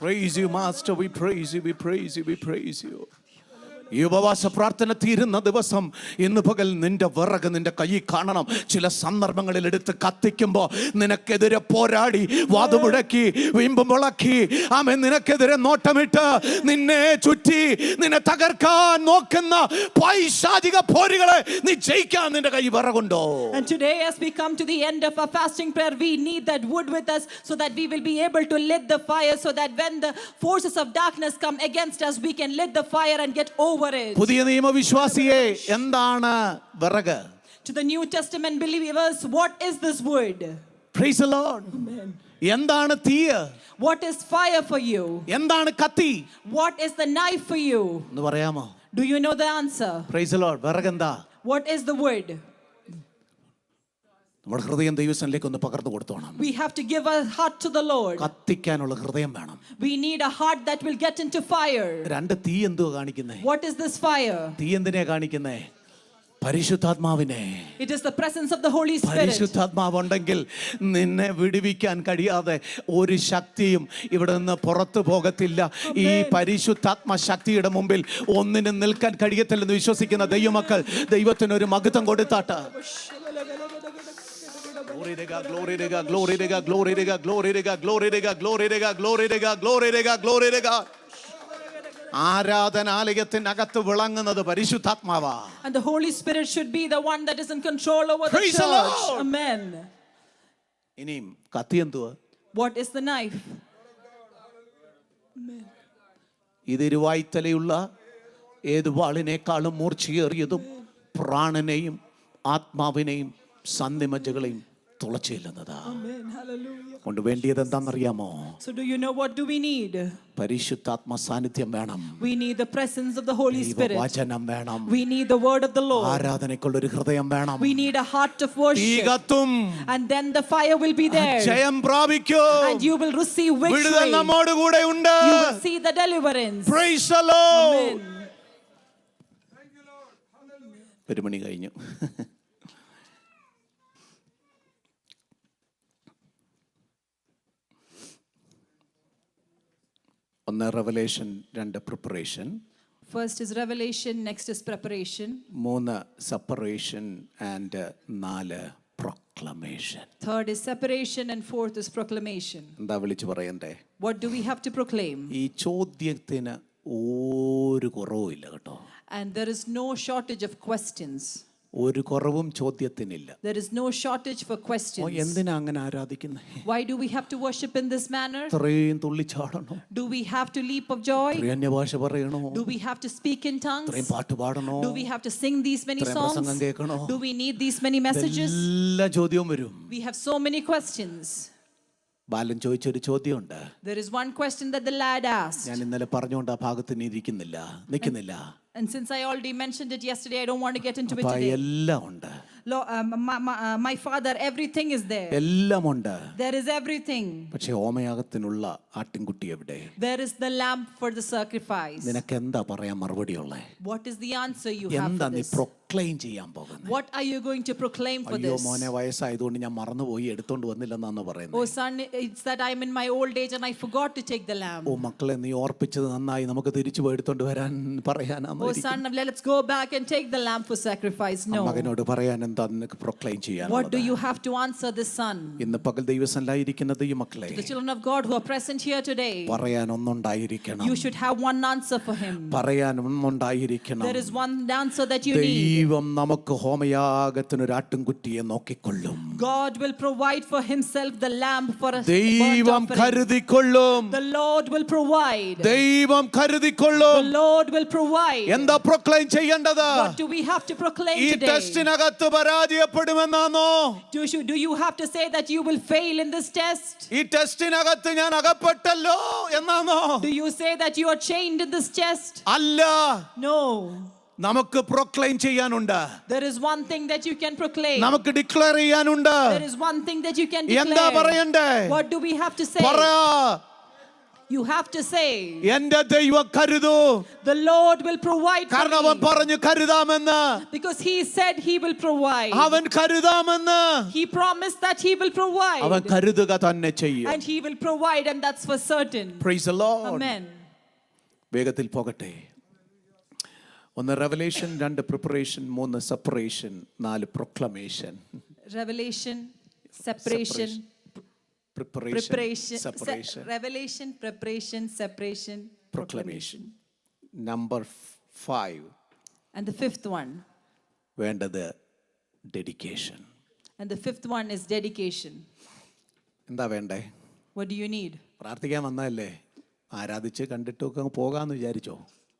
Praise you, Master. We praise you. We praise you. We praise you. ഈ ഉപവാസ പ്രാർത്ഥന തീരുന്ന ദിവസം ഇന്ന് പകൽ നിന്റെ വിറക് നിന്റെ കയ്യിൽ കാണണം. ചില സന്ദർഭങ്ങളിൽ എടുത്ത് കത്തിക്കുമ്പോൾ നിനക്കെതിരെ പോരാടി വാതുമുഴക്കി വീമ്പ് മുളക്കി ആമേൻ നിനക്കെതിരെ നോട്ടമിട്ട് നിന്നെ ചുറ്റി നിന്നെ തകർക്കാൻ നോക്കുന്ന പൈശാചിക പോരുകളെ നീ ജയിക്കാൻ നിന്റെ കൈ വിറകുണ്ടോ? And today as we come to the end of our fasting prayer, we need that wood with us so that we will be able to lit the fire, so that when the forces of darkness come against us, we can lit the fire and get over. പുതിയ നിയമവിശ്വാസിയെ എന്താണ് വിറക്? To the New Testament believers, what is this wood? Praise the Lord. എന്താണ് തീ? What is fire for you? എന്താണ് കത്തി? What is the knife for you? എന്ന് പറയാമോ? Do you know the answer? Praise the Lord. വിറക് എന്താ? What is the wood? നമ്മുടെ ഹൃദയം ദൈവസന്നിധിയിലേക്ക് ഒന്ന് പകർന്നു കൊടുത്തോണം. We have to give our heart to the Lord. കത്തിക്കാനുള്ള ഹൃദയം വേണം. We need a heart that will get into fire. രണ്ട്, തീ എന്തുവാ കാണിക്കുന്നേ? What is this fire? തീ എന്തിനെ കാണിക്കുന്നേ? പരിശുദ്ധാത്മാവിനെ. It is the presence of the Holy Spirit. പരിശുദ്ധാത്മാവ് ഉണ്ടെങ്കിൽ നിന്നെ വിടുവിക്കാൻ കഴിയാതെ ഒരു ശക്തിയും ഇവിടെ നിന്ന് പുറത്തു പോകത്തില്ല. ഈ പരിശുദ്ധാത്മ ശക്തിയുടെ മുമ്പിൽ ഒന്നിനും നിൽക്കാൻ കഴിയത്തില്ലെന്ന് വിശ്വസിക്കുന്ന ദൈവമക്കൾ ദൈവത്തിന് ഒരു മഹത്വം കൊടുത്താട്ട്. Glory to God, glory to God, glory to God, glory to God, glory to God, glory to God, glory to God, glory to God, glory to God, glory to God. ആരാധനാലയത്തിനകത്ത് വിളങ്ങുന്നത് പരിശുദ്ധാത്മാവാ. And the Holy Spirit should be the one that is in control over the Praise the church. Lord. Amen. ഇനിയും കത്തി എന്തുവാ? What is the knife? ഇത് ഇരുവായ്ത്തലയുള്ള ഏത് വാളിനേക്കാളും മൂർച്ചയേറിയതും പ്രാണനെയും ആത്മാവിനെയും സന്ധിമജ്ജകളെയും തുളച്ചെല്ലുന്നതാ. Amen. Hallelujah. കൊണ്ട് വേണ്ടിയത് എന്താണെന്നറിയാമോ? So do you know what do we need? പരിശുദ്ധാത്മ സാന്നിധ്യം വേണം. We need the presence of the Holy Spirit. വചനം വേണം. We need the word of the Lord. ആരാധനയ്ക്കുള്ളൊരു ഹൃദയം വേണം. We need a heart of worship. തീകത്തും And then the fire will be there. ജയം പ്രാപിക്കും. And you will receive victory. വിടുതൽ നമ്മോട് കൂടെ ഉണ്ട്. You will see the deliverance. Praise the Lord. Amen. ഒരു മണി കഴിഞ്ഞു. ഒന്ന് റെവലേഷൻ, രണ്ട് preparation, First is revelation, next is preparation. മൂന്ന് സെപ്പറേഷൻ ആൻഡ് നാല് proclamation. Third is separation and fourth is proclamation. എന്താ വിളിച്ചു പറയണ്ടേ? What do we have to proclaim? ഈ ചോദ്യത്തിന് ഒരു കുറവുമില്ല കേട്ടോ. And there is no shortage of questions. ഒരു കുറവും ചോദ്യത്തിനില്ല. There is no shortage for questions. എന്തിനാ അങ്ങനെ ആരാധിക്കുന്നത്? Why do we have to worship in this manner? ഇത്രയും തുള്ളിച്ചാടണോ? Do we have to leap of joy? ഇത്രയും അന്യഭാഷ പറയണോ? Do we have to speak in tongues? ഇത്രയും പാട്ട് പാടണോ? Do we have to sing these many ഇത്രയും പ്രസംഗം songs? കേൾക്കണോ? Do we need these many messages? എല്ലാ ചോദ്യവും വരും. We have so many questions. ബാലൻ ചോദിച്ചൊരു ചോദ്യമുണ്ട്. There is one question that the lad asked. ഞാൻ ഇന്നലെ പറഞ്ഞുകൊണ്ട് ആ ഭാഗത്ത് നിൽക്കുന്നില്ല. And since I already mentioned it yesterday, I don't want to get into it അപ്പൊ today. എല്ലാം ഉണ്ട്. My father, everything is there. എല്ലാം ഉണ്ട്. There is everything. പക്ഷെ ഹോമയാഗത്തിനുള്ള ആട്ടിൻകുട്ടി എവിടെ? There is the lamb for the sacrifice. നിനക്ക് എന്താ പറയാൻ മറുപടിയുള്ളേ? What is the answer you have എന്താ for നീ this? പ്രൊക്ലെയിം ചെയ്യാൻ പോകുന്നത്? What are you going to proclaim for അയ്യോ this? മോനെ, വയസ്സായതുകൊണ്ട് ഞാൻ മറന്നുപോയി എടുത്തോണ്ട് വന്നില്ലെന്നാണ് പറയുന്നത്. Oh son, it's that I'm in my old age and I forgot to take the lamb. ഓ മക്കളെ, നീ ഓർപ്പിച്ചത് നന്നായി, നമുക്ക് തിരിച്ചു പോയി എടുത്തോണ്ട് വരാൻ പറയാനാണ്. Oh son, let's go back and take the lamb for sacrifice. No. മകനോട് പറയാൻ എന്താ നിനക്ക് പ്രൊക്ലെയിം ചെയ്യാൻ? What do you have to answer this son? ഇന്ന് പകൽ ദൈവസന്നിധിയിലിരിക്കുന്ന ഈ മക്കളെ, To the children of God who are present here today, പറയാൻ ഒന്നുണ്ടായിരിക്കണം. you should have one answer for him. പറയാൻ ഒന്നുണ്ടായിരിക്കണം. There is one answer that you need. ദൈവം നമുക്ക് ഹോമയാഗത്തിന് ഒരു ആട്ടിൻകുട്ടിയെ നോക്കിക്കൊള്ളും. God will provide for himself the lamb for a burnt ദൈവം offering. കരുതിക്കൊള്ളും. The Lord will provide. ദൈവം കരുതിക്കൊള്ളും. The Lord will provide. എന്താ proclaim ചെയ്യേണ്ടത്? What do we have to proclaim ഈ today? ടെസ്റ്റിനകത്ത് പരാജയപ്പെടുമെന്നാണോ? Do you have to say that you will fail in this test? ഈ ടെസ്റ്റിനകത്ത് ഞാൻ അകപ്പെട്ടല്ലോ എന്നാണോ? Do you say that you are chained in this test? അല്ല, No. നമുക്ക് proclaim ചെയ്യാനുണ്ട്. There is one thing that you can proclaim. നമുക്ക് declare ചെയ്യാനുണ്ട്. There is one thing that you can എന്താ declare. പറയണ്ടേ? What do we have to say? പറ. You have to say, എന്റെ ദൈവം കരുതൂ. the Lord will provide for കാരണം അവൻ me. പറഞ്ഞു കരുതാമെന്ന്. Because he said he will provide. അവൻ കരുതാമെന്ന്. He promised that he will provide. അവൻ കരുതുക തന്നെ ചെയ്യും. And he will provide, and that's for certain. Praise the Lord. Amen. വേഗത്തിൽ പോകട്ടെ. ഒന്ന് റെവലേഷൻ, രണ്ട് പ്രിപ്പറേഷൻ, മൂന്ന് സെപ്പറേഷൻ, നാല് proclamation. Revelation, separation, preparation, separation, revelation, preparation, separation, proclamation. Number 5. And the fifth one. വേണ്ടത് dedication. And the fifth one is dedication. എന്താ വേണ്ടേ? What do you need? പ്രാർത്ഥിക്കാൻ വന്നതല്ലേ, ആരാധിച്ച് കണ്ടിട്ടൊക്കെ പോകാമെന്ന് വിചാരിച്ചോ?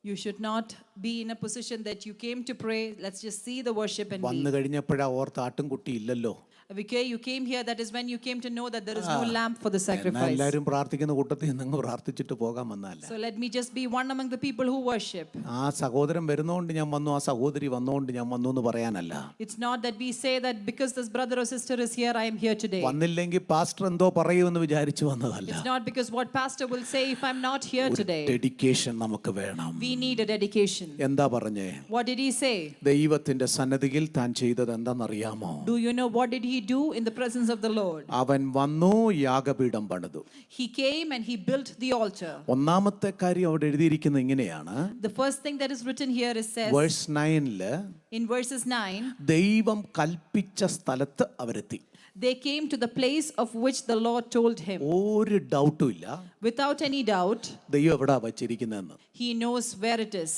You should not be in a position that you came to pray. Let's just see the worship and വന്നു leave. കഴിഞ്ഞപ്പോഴാ ഓർത്ത് ആട്ടുംകുട്ടി ഇല്ലല്ലോ. Okay, you came here. That is when you came to know that there is no lamb for the എന്നാ sacrifice. എല്ലാവരും പ്രാർത്ഥിക്കുന്ന കൂട്ടത്തിൽ നിങ്ങൾ പ്രാർത്ഥിച്ചിട്ട് പോകാൻ വന്നതല്ല. So let me just be one among the people who worship. ആ സഹോദരൻ വരുന്നോണ്ട് ഞാൻ വന്നു, ആ സഹോദരി വന്നോണ്ട് ഞാൻ വന്നു എന്ന് പറയാനല്ല. It's not that we say that because this brother or sister is here, I am here today. വന്നില്ലെങ്കിൽ പാസ്റ്റർ എന്തോ പറയുമെന്ന് വിചാരിച്ചു വന്നതല്ല. It's not because what pastor will say if I'm not here today. Dedication നമുക്ക് വേണം. We need a dedication. എന്താ പറഞ്ഞേ? What did he say? ദൈവത്തിന്റെ സന്നിധിയിൽ താൻ ചെയ്തത് എന്താണെന്നറിയാമോ? Do you know what did he do in the presence of the Lord? അവൻ വന്നു, യാഗപീഠം പണിതു. He came and he built the altar. ഒന്നാമത്തെ കാര്യം അവിടെ എഴുതിയിരിക്കുന്നത് ഇങ്ങനെയാണ്. The first thing that is written here is says verse 9-ല് In verses 9, ദൈവം കൽപ്പിച്ച സ്ഥലത്ത് അവരെത്തി. they came to the place of which the Lord told him. ഒരു ഡൗട്ടും ഇല്ല Without any doubt, ദൈവം എവിടാ വച്ചിരിക്കുന്നതെന്ന്. he knows where it is.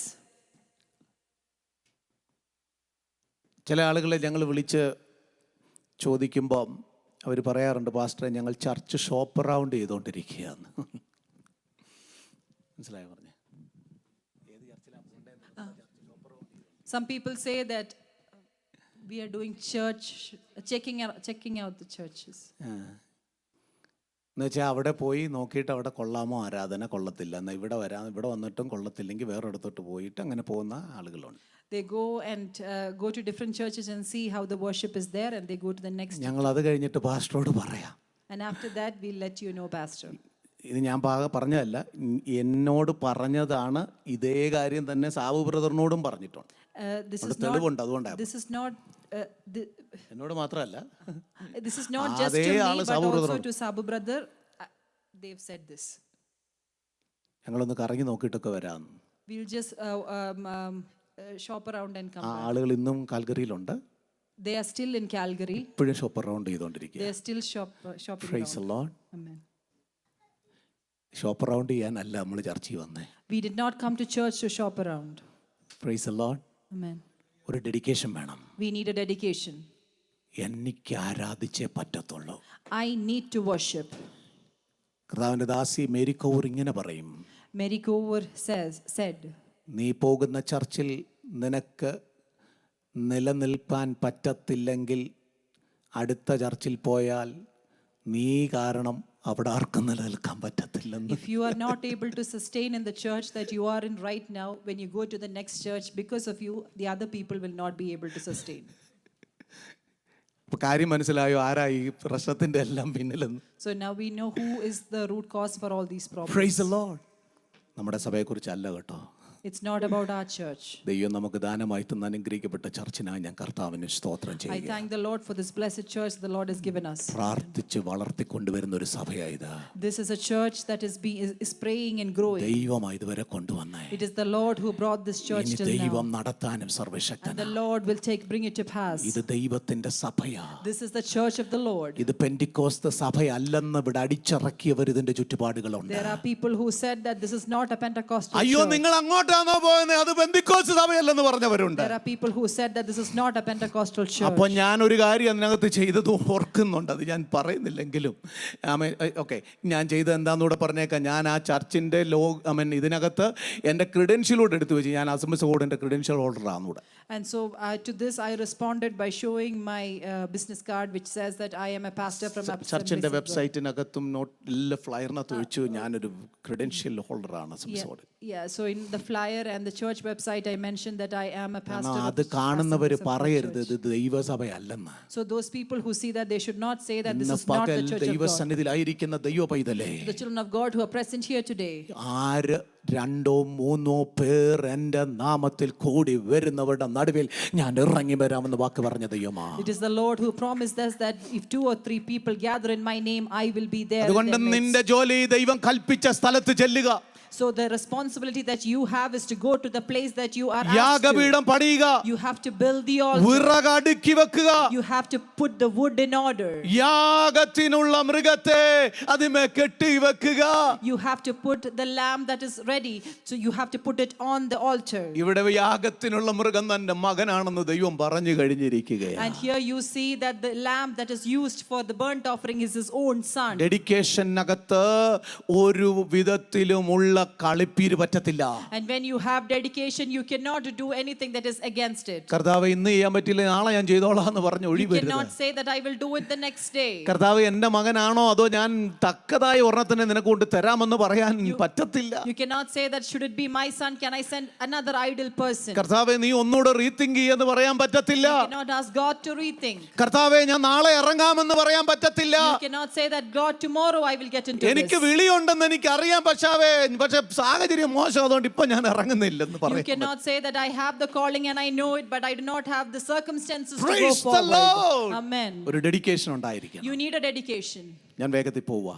ചില ആളുകളെ ഞങ്ങൾ വിളിച്ച് ചോദിക്കുമ്പം അവർ പറയാറുണ്ട്, പാസ്റ്ററെ ഞങ്ങൾ ചർച്ച് ഷോപ്പ് അറൗണ്ട് ചെയ്തുകൊണ്ടിരിക്കുകയാണ്. മനസ്സിലായോ പറഞ്ഞേ? Some people say that we are doing church, checking out the churches. എന്നുവെച്ചാൽ അവിടെ പോയി നോക്കിയിട്ട് അവിടെ കൊള്ളാമോ ആരാധന, കൊള്ളത്തില്ല എന്നാൽ ഇവിടെ വരാം, ഇവിടെ വന്നിട്ടും കൊള്ളത്തില്ലെങ്കിൽ വേറെ ഇടത്തോട്ട് പോയിട്ട് അങ്ങനെ പോകുന്ന ആളുകളുണ്ട്. They go and go to different churches and see how the worship is there, and they go to the next. ഞങ്ങൾ അത് കഴിഞ്ഞിട്ട് പാസ്റ്ററോട് പറയാം. And after that, we'll let you know, Pastor. ഇത് ഞാൻ പറഞ്ഞതല്ല, എന്നോട് പറഞ്ഞതാണ്. ഇതേ കാര്യം തന്നെ സാബു ബ്രദറിനോടും പറഞ്ഞിട്ടുണ്ട്. തെളിവുണ്ട്, അതുകൊണ്ടാണ്. This is not. എന്നോട് മാത്രമല്ല, This is not just to me, but also to Sabu brother. They've said this. ഞങ്ങളൊന്ന് കറങ്ങി നോക്കിയിട്ടൊക്കെ വരാം. We'll just shop around and come ആ back. ആളുകൾ ഇന്നും കാൽഗറിയിലുണ്ട്. They are still in Calgary. ഇപ്പോഴും ഷോപ്പ് അറൗണ്ട് ചെയ്തുകൊണ്ടിരിക്കുക. They are still shopping Praise the Lord. Amen. Shop around ചെയ്യാനല്ല നമ്മൾ ചർച്ചയിൽ വന്നേ. We did not come to church to shop around. Praise the Lord. Amen. ഒരു ഡെഡിക്കേഷൻ വേണം. We need a dedication. എനിക്ക് ആരാധിച്ചേ പറ്റത്തുള്ളൂ. I need to worship. കർത്താവിൻ്റെ ദാസി Mary Kaur ഇങ്ങനെ പറയും. Mary Cover said, നീ പോകുന്ന ചർച്ചിൽ നിനക്ക് നിലനിൽപ്പാൻ പറ്റത്തില്ലെങ്കിൽ അടുത്ത ചർച്ചിൽ പോയാൽ നീ കാരണം അവിടെ ആർക്കും നിലനിൽക്കാൻ പറ്റത്തില്ലെന്ന്. if you are not able to sustain in the church that you are in right now, when you go to the next church, because of you, the other people will not be able to sustain. ഇപ്പൊ കാര്യം മനസ്സിലായോ ആരാ ഈ പ്രശ്നത്തിന്റെ എല്ലാം പിന്നിലെന്ന്? So now we know who is the root cause for all these problems. Praise the Lord. നമ്മുടെ സഭയെക്കുറിച്ചല്ല കേട്ടോ. It's not about our church. ദൈവം നമുക്ക് ദാനമായി തന്ന അനുഗ്രഹിക്കപ്പെട്ട ചർച്ചിനായി ഞാൻ കർത്താവിന് സ്തോത്രം I ചെയ്യുന്നു. thank the Lord for this blessed church the Lord has given us. പ്രാർത്ഥിച്ച് വളർത്തിക്കൊണ്ടുവരുന്ന ഒരു സഭയായത്. This is a church that is praying and growing. ദൈവമായി ഇതുവരെ കൊണ്ടുവന്നേ. It is the Lord who brought this church till now. ദൈവം നടത്താനും And സർവശക്തനാണ്. the Lord will bring it to pass. ഇത് ദൈവത്തിന്റെ സഭയാ. This is the church of the Lord. ഇത് പെന്തിക്കോസ്ത് സഭയല്ലെന്ന് ഇവിടെ അടിച്ചിറക്കിയവർ ഇതിന്റെ ചുറ്റുപാടുകളുണ്ട്. There are people who said that this is not a Pentecostal അയ്യോ church. നിങ്ങൾ അങ്ങോട്ടാണോ പോകുന്നത്, അത് പെന്തിക്കോസ്ത് സഭയല്ലെന്ന് പറഞ്ഞവരുണ്ട്. There are people who said that this is not a Pentecostal church. അപ്പോൾ ഞാൻ ഒരു കാര്യം അതിനകത്ത് ചെയ്തത് ഓർക്കുന്നുണ്ട്, അത് ഞാൻ പറയുന്നില്ലെങ്കിലും ഓക്കെ ഞാൻ ചെയ്തത് എന്താണെന്നൂടെ പറഞ്ഞേക്കാം. ഞാൻ ആ ചർച്ചിൻ്റെ ഇതിനകത്ത് എൻ്റെ ക്രെഡൻഷ്യലോട് എടുത്തു വെച്ച് ഞാൻ അസംബ്ലീസ് ബോർഡിൻ്റെ credential ഹോൾഡറാണെന്നൂടെ. And so to this I responded by showing my business card which says that I am a pastor from ചർച്ചിൻ്റെ വെബ്സൈറ്റിനകത്തും എല്ലാ ഫ്ലയറിനകത്ത് വെച്ചു ഞാനൊരു ക്രെഡൻഷ്യൽ ഹോൾഡറാണ് assemblies board. Yeah, so in the flyer and the church website I mentioned that I am a pastor. അത് കാണുന്നവർ പറയരുത് ഇത് ദൈവസഭയല്ലെന്ന്. So those people who see that, they should not say that this is not the church of God. ദൈവസന്നിധിയിലായിരിക്കുന്ന ദൈവ പൈതലേ, The children of God who are present here today, ആര് രണ്ടോ മൂന്നോ പേർ എൻ്റെ നാമത്തിൽ കൂടി വരുന്നവരുടെ നടുവിൽ ഞാൻ ഇറങ്ങി വരാമെന്ന് വാക്ക് പറഞ്ഞ ദൈവമാ. it is the Lord who promised us that if 2 or 3 people gather in my name, I will be there. അതുകൊണ്ട് നിന്റെ ജോലി ദൈവം കൽപ്പിച്ച സ്ഥലത്ത് ചെല്ലുക. So the responsibility that you have is to go to the place that you are asked യാഗപീഠം to. പണിയുക. You have to build the altar. വിറക് അടുക്കി വെക്കുക. You have to put the wood in order. യാഗത്തിനുള്ള മൃഗത്തെ അതിമേ കെട്ടി വെക്കുക. You have to put the lamb that is ready. So you have to put it on the altar. ഇവിടെ യാഗത്തിനുള്ള മൃഗം തന്റെ മകനാണെന്ന് ദൈവം പറഞ്ഞു കഴിഞ്ഞിരിക്കുകയാണ്. And here you see that the lamb that is used for the burnt offering is his own son. ഡെഡിക്കേഷനകത്ത് ഒരു വിധത്തിലുമുള്ള കളിപ്പീര് പറ്റത്തില്ല. And when you have dedication, you cannot do anything that is against it. കർത്താവ് ഇന്ന് ചെയ്യാൻ പറ്റില്ല, നാളെ ഞാൻ ചെയ്തോളാം എന്ന് പറഞ്ഞ് You ഒഴിവരുത്. cannot say that I will do it the next day. കർത്താവ് എന്റെ മകനാണോ അതോ ഞാൻ തക്കതായ ഒരെണ്ണത്തിനെ നിനക്ക് കൊണ്ട് തരാമെന്ന് പറയാൻ പറ്റത്തില്ല. You cannot say that should it be my son, can I send another idle person? കർത്താവെ നീ ഒന്നുകൂടെ റീതിങ്ക് ചെയ്യുമെന്ന് പറയാൻ പറ്റത്തില്ല. You cannot ask God to rethink. കർത്താവെ ഞാൻ നാളെ ഇറങ്ങാമെന്ന് പറയാൻ പറ്റത്തില്ല. You cannot say that God tomorrow I will get into എനിക്ക് this. വിളിയുണ്ടെന്ന് എനിക്ക് അറിയാം, പക്ഷേ സാഹചര്യം മോശം അതുകൊണ്ട് ഇപ്പൊ ഞാൻ ഇറങ്ങുന്നില്ലെന്ന് You പറയും. cannot say that I have the calling and I know it, but I do not have the circumstances to go Praise the forward. Lord. Amen. ഒരു ഡെഡിക്കേഷൻ ഉണ്ടായിരിക്കണം. You need a dedication. ഞാൻ വേഗത്തിൽ പോവാ.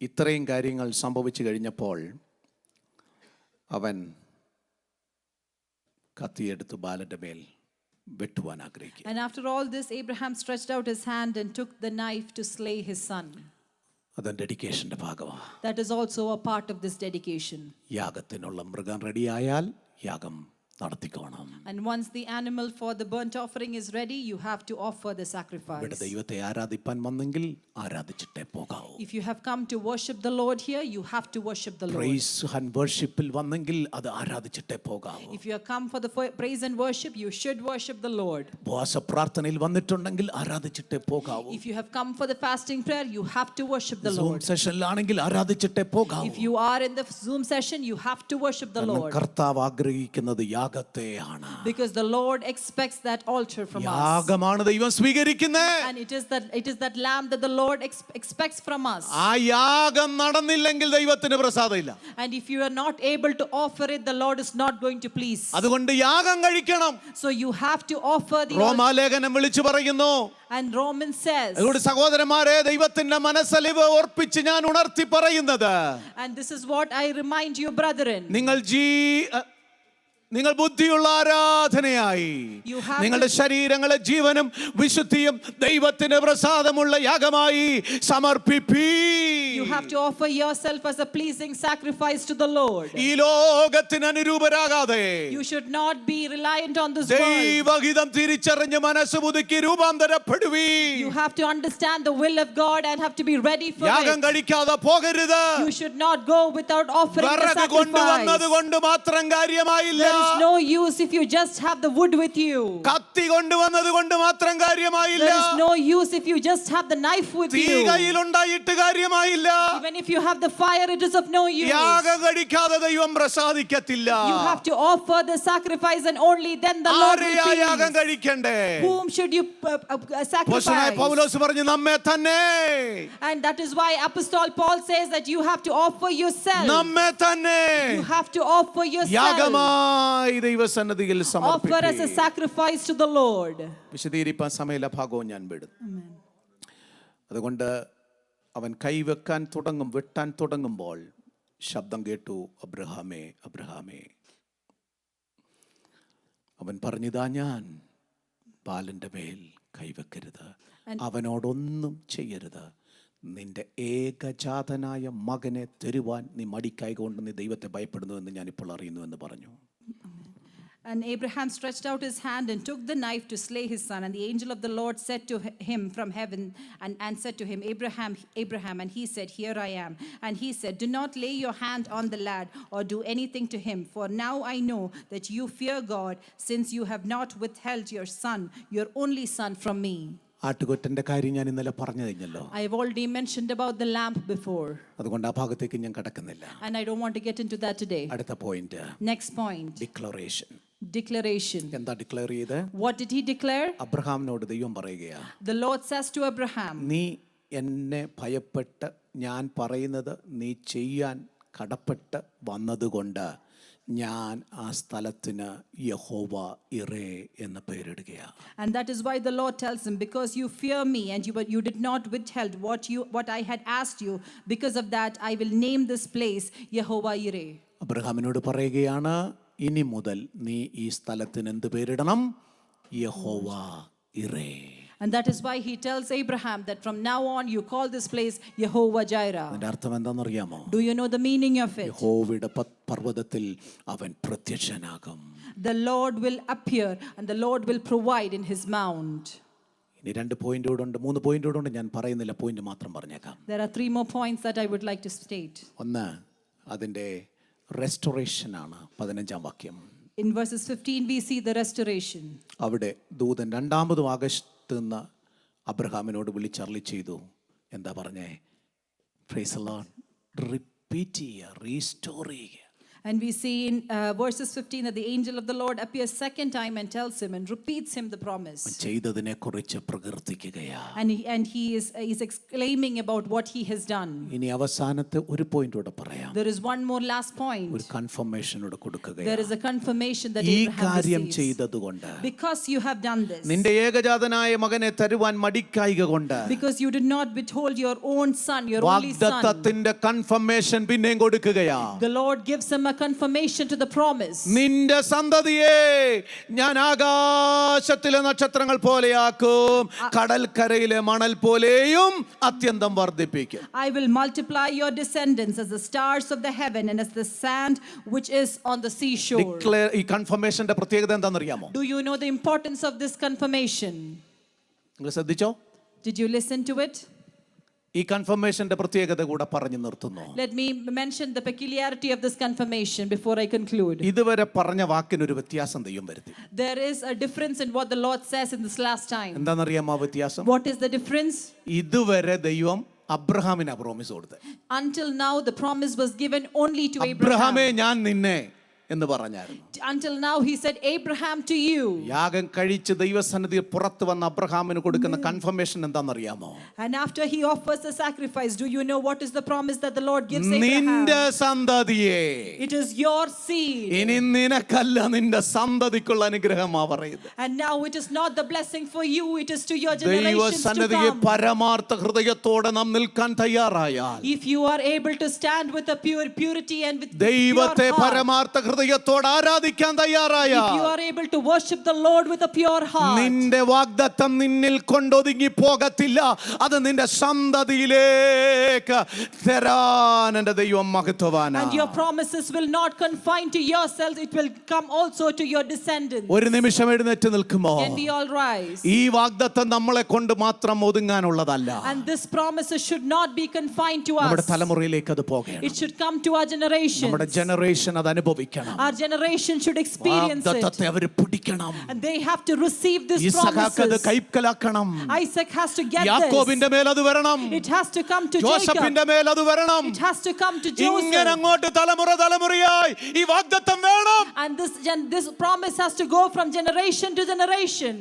ഇത്രയും കാര്യങ്ങൾ സംഭവിച്ചു കഴിഞ്ഞപ്പോൾ അവൻ കത്തിയെടുത്ത് ബാലന്റെ മേൽ വെട്ടുവാൻ ആഗ്രഹിക്കുക. And after all this, Abraham stretched out his hand and took the knife to slay his son. അത് ഡെഡിക്കേഷന്റെ ഭാഗമാണ്. That is also a part of this dedication. യാഗത്തിനുള്ള മൃഗം റെഡിയായാൽ യാഗം നടത്തിക്കോണം. And once the animal for the burnt offering is ready, you have to offer the ഇവിടെ sacrifice. ദൈവത്തെ ആരാധിപ്പാൻ വന്നെങ്കിൽ ആരാധിച്ചിട്ടേ പോകാവൂ. If you have come to worship the Lord here, you have to worship the Lord. Praise and വർഷിപ്പിൽ വന്നെങ്കിൽ അത് ആരാധിച്ചിട്ടേ പോകാവൂ. If you have come for the praise and worship, you should worship the Lord. ഉപവാസ പ്രാർത്ഥനയിൽ വന്നിട്ടുണ്ടെങ്കിൽ ആരാധിച്ചിട്ടേ പോകാവൂ. If you have come for the fasting prayer, you have to worship the zoom Lord. സെഷനിലാണെങ്കിൽ ആരാധിച്ചിട്ടേ പോകാവൂ. If you are in the Zoom session, you have to worship the Lord. കർത്താവ് ആഗ്രഹിക്കുന്നത് യാഗത്തെയാണ്. Because the Lord expects that altar from us. യാഗമാണ് ദൈവം സ്വീകരിക്കുന്നത്. And it is that lamb that the Lord expects from us. ആ യാഗം നടന്നില്ലെങ്കിൽ ദൈവത്തിന് പ്രസാദമില്ല. And if you are not able to offer it, the Lord is not going to please. അതുകൊണ്ട് യാഗം കഴിക്കണം. So you have to offer the റോമാലേഖനം വിളിച്ചു പറയുന്നു. And Romans says, അതുകൊണ്ട് സഹോദരന്മാരെ, ദൈവത്തിന്റെ മനസ്സലിവ് ഓർപ്പിച്ച് ഞാൻ ഉണർത്തി പറയുന്നത്, and this is what I remind you, brethren. നിങ്ങൾ ബുദ്ധിയുള്ള ആരാധനയായി നിങ്ങളുടെ ശരീരങ്ങളെ ജീവനും വിശുദ്ധിയും ദൈവത്തിന് പ്രസാദമുള്ള യാഗമായി സമർപ്പിപ്പീൻ. You have to offer yourself as a pleasing sacrifice to the Lord. ഈ ലോകത്തിന് അനുരൂപരാകാതെ You should not be reliant on this world. ദൈവഹിതം തിരിച്ചറിഞ്ഞ് മനസ്സ് പുതുക്കി രൂപാന്തരപ്പെടുവീൻ. You have to understand the will of God and have to be ready for യാഗം it. കഴിക്കാതെ പോകരുത്. You should not go without offering the വിറക് കൊണ്ടുവന്നത് sacrifice. കൊണ്ട് മാത്രം കാര്യമായില്ല. There is no use if you just have the wood with you. കത്തി കൊണ്ടുവന്നത് കൊണ്ട് മാത്രം കാര്യമായില്ല. There is no use if you just have the knife with തീ you. കയ്യിലുണ്ടായിട്ട് കാര്യമായില്ല. Even if you have the fire, it is of no use. യാഗം കഴിക്കാതെ ദൈവം പ്രസാദിക്കത്തില്ല. You have to offer the sacrifice, and only then the Lord will ആരെയാ യാഗം please. കഴിക്കണ്ടേ? Whom should you അപ്പോസ്തലനായ sacrifice? പൗലോസ് പറഞ്ഞു, നമ്മെ തന്നെ. And that is why Apostle Paul says that you have to offer yourself. നമ്മെ തന്നെ You have to offer yourself. യാഗമായി ദൈവസന്നിധിയിൽ Offer as a സമർപ്പിക്കുക. sacrifice to the Lord. വിശദീകരിപ്പാൻ സമയമില്ല, ഭാഗവും ഞാൻ വിടും. അതുകൊണ്ട് അവൻ കൈവെക്കാൻ തുടങ്ങും, വെട്ടാൻ തുടങ്ങുമ്പോൾ ശബ്ദം കേട്ടു, അബ്രഹാമേ അബ്രഹാമേ. അവൻ പറഞ്ഞിതാ, ഞാൻ ബാലന്റെ മേൽ കൈവെക്കരുത്, അവനോടൊന്നും ചെയ്യരുത്. നിന്റെ ഏകജാതനായ മകനെ തരുവാൻ നീ മടിക്കായ കൊണ്ട് നീ ദൈവത്തെ ഭയപ്പെടുന്നു എന്ന് ഞാനിപ്പോൾ അറിയുന്നു എന്ന് പറഞ്ഞു. And Abraham stretched out his hand and took the knife to slay his son. And the angel of the Lord said to him from heaven and said to him, Abraham, Abraham. And he said, Here I am. And he said, Do not lay your hand on the lad or do anything to him. For now I know that you fear God, since you have not withheld your son, your only son, from me. ആട്ടുകൊറ്റന്റെ കാര്യം ഞാൻ ഇന്നലെ പറഞ്ഞു കഴിഞ്ഞല്ലോ. I have already mentioned about the lamb before. അതുകൊണ്ട് ആ ഭാഗത്തേക്ക് ഞാൻ കടക്കുന്നില്ല. And I don't want to get into that today. അടുത്ത point, Next point. Declaration. Declaration. എന്താ ഡിക്ലെയർ ചെയ്ത്? What did he declare? അബ്രഹാമിനോട് ദൈവം പറയുകയാ, The Lord says to Abraham, നീ എന്നെ ഭയപ്പെട്ട് ഞാൻ പറയുന്നത് നീ ചെയ്യാൻ കടപ്പെട്ട് വന്നതുകൊണ്ട് ഞാൻ ആ സ്ഥലത്തിന് യഹോവ ഇറേ എന്ന് പേരിടുകയാണ്. And that is why the Lord tells him, because you fear me and you did not withheld what I had asked you, because of that I will name this place Yehovah Yireh. അബ്രഹാമിനോട് പറയുകയാണ്, ഇനി മുതൽ നീ ഈ സ്ഥലത്തിന് എന്ത് പേരിടണം? യഹോവ ഇറേ. And that is why he tells Abraham that from now on you call this place Yehovah Jireh. അതിന്റെ അർത്ഥം എന്താണെന്നറിയാമോ? Do you know the meaning of it? യഹോവയുടെ പർവ്വതത്തിൽ അവൻ പ്രത്യക്ഷനാകും. The Lord will appear and the Lord will provide in his mount. ഇനി 2 പോയിന്റുകളുണ്ട്, 3 പോയിന്റുകളുണ്ട്, ഞാൻ പറയുന്നില്ല, point മാത്രം പറഞ്ഞേക്കാം. There are 3 more points that I would like to state. ഒന്ന്, അതിൻ്റെ റെസ്റ്റോറേഷൻ ആണ്. 15-ാം വാക്യം. In verses 15 we see the restoration. അവിടെ ദൂതൻ രണ്ടാമതും ആകാശത്ത് നിന്ന് അബ്രഹാമിനോട് വിളിച്ചറിളി ചെയ്തു. എന്താ പറഞ്ഞേ? Praise the Lord. റിപ്പീറ്റ് ചെയ്യുക, റീസ്റ്റോർ ചെയ്യുക. And we see in verses 15 that the angel of the Lord appears second time and tells him and repeats him the promise. ചെയ്തതിനെ കുറിച്ച് പ്രകീർത്തിക്കുകയാ. And he is exclaiming about what he has done. ഇനി അവസാനത്തെ ഒരു point കൂടെ പറയാം. There is one more last point. ഒരു confirmation കൂടെ കൊടുക്കുകയാ. There is a confirmation that ഈ Abraham കാര്യം receives. ചെയ്തതുകൊണ്ട്, Because you have done this. നിന്റെ ഏകജാതനായ മകനെ തരുവാൻ മടിക്കായിക കൊണ്ട്, Because you did not withhold your own son, your only son. വാഗ്ദത്തത്തിന്റെ കൺഫർമേഷൻ പിന്നെയും കൊടുക്കുകയാ. The Lord gives him a confirmation to the promise. നിന്റെ സന്തതിയെ ഞാൻ ആകാശത്തിലെ നക്ഷത്രങ്ങൾ പോലെയാക്കും, കടൽക്കരയിലെ മണൽ പോലെയും അത്യന്തം വർദ്ധിപ്പിക്കും. I will multiply your descendants as the stars of the heaven and as the sand which is on the seashore. ഈ കൺഫർമേഷന്റെ പ്രത്യേകത എന്താണെന്നറിയാമോ? Do you know the importance of this confirmation? നിങ്ങൾ ശ്രദ്ധിച്ചോ? Did you listen to it? ഈ കൺഫർമേഷന്റെ പ്രത്യേകത കൂടെ പറഞ്ഞു നിർത്തുന്നു. Let me mention the peculiarity of this confirmation before I conclude. ഇതുവരെ പറഞ്ഞ വാക്കിനൊരു വ്യത്യാസം ദൈവം വരുത്തി. There is a difference in what the Lord says in this last time. എന്താണെന്നറിയാമോ ആ വ്യത്യാസം? What is the difference? ഇതുവരെ ദൈവം അബ്രഹാമിന് പ്രോമിസ് കൊടുത്തത്. Until now the promise was given only to Abraham. അബ്രഹാമേ ഞാൻ നിന്നെ എന്ന് പറഞ്ഞായിരുന്നു. Until now he said, Abraham to you. യാഗം കഴിച്ച് ദൈവസന്നിധിയിൽ പുറത്തു വന്ന അബ്രഹാമിന് കൊടുക്കുന്ന കൺഫർമേഷൻ എന്താണെന്നറിയാമോ? And after he offers the sacrifice, do you know what is the promise that the Lord gives Abraham? നിന്റെ സന്തതിയെ, It is your seed. ഇനി നിനക്കല്ല നിന്റെ സന്തതിക്കുള്ള അനുഗ്രഹമാ പറയുന്നത്. And now it is not the blessing for you, it is to your generations to ദൈവസന്നിധിയെ come. പരമാർത്ഥ ഹൃദയത്തോടെ നാം നിൽക്കാൻ തയ്യാറായാൽ, If you are able to stand with a purity and with pure ദൈവത്തെ heart, പരമാർത്ഥ ഹൃദയത്തോടെ ആരാധിക്കാൻ തയ്യാറായാൽ, if you are able to worship the Lord with a pure heart, നിന്റെ വാഗ്ദത്തം നിന്നിൽ കൊണ്ടൊതുങ്ങി പോകത്തില്ല, അത് നിന്റെ സന്തതിയിലേക്ക് തരാൻ എൻ്റെ ദൈവം മഹത്വവാനാണ്. and your promises will not confine to yourself, it will come also to your descendants. ഒരു നിമിഷം എഴുന്നേറ്റ് നിൽക്കുമോ? Can we all rise? ഈ വാഗ്ദത്തം നമ്മളെ കൊണ്ട് മാത്രം ഒതുങ്ങാനുള്ളതല്ല, And this promises should not be confined to നമ്മുടെ us. തലമുറയിലേക്ക് അത് പോകണം. It should come to our generation. നമ്മുടെ ജനറേഷൻ അത് അനുഭവിക്കണം. Our generation should experience it. വാഗ്ദത്തത്തെ അവർ പിടിക്കണം. And they have to receive this ഇസഹാക്ക് അത് promises. കൈക്കലാക്കണം. Isaac has to get യാക്കോബിന്റെ this. മേൽ അത് വരണം. It has to come to ജോസഫിന്റെ Jacob. മേൽ അത് വരണം. It has to come to ഇങ്ങനെ Joseph. അങ്ങോട്ട് തലമുറയായി ഈ വാഗ്ദത്തം വേണം. And this promise has to go from generation to generation.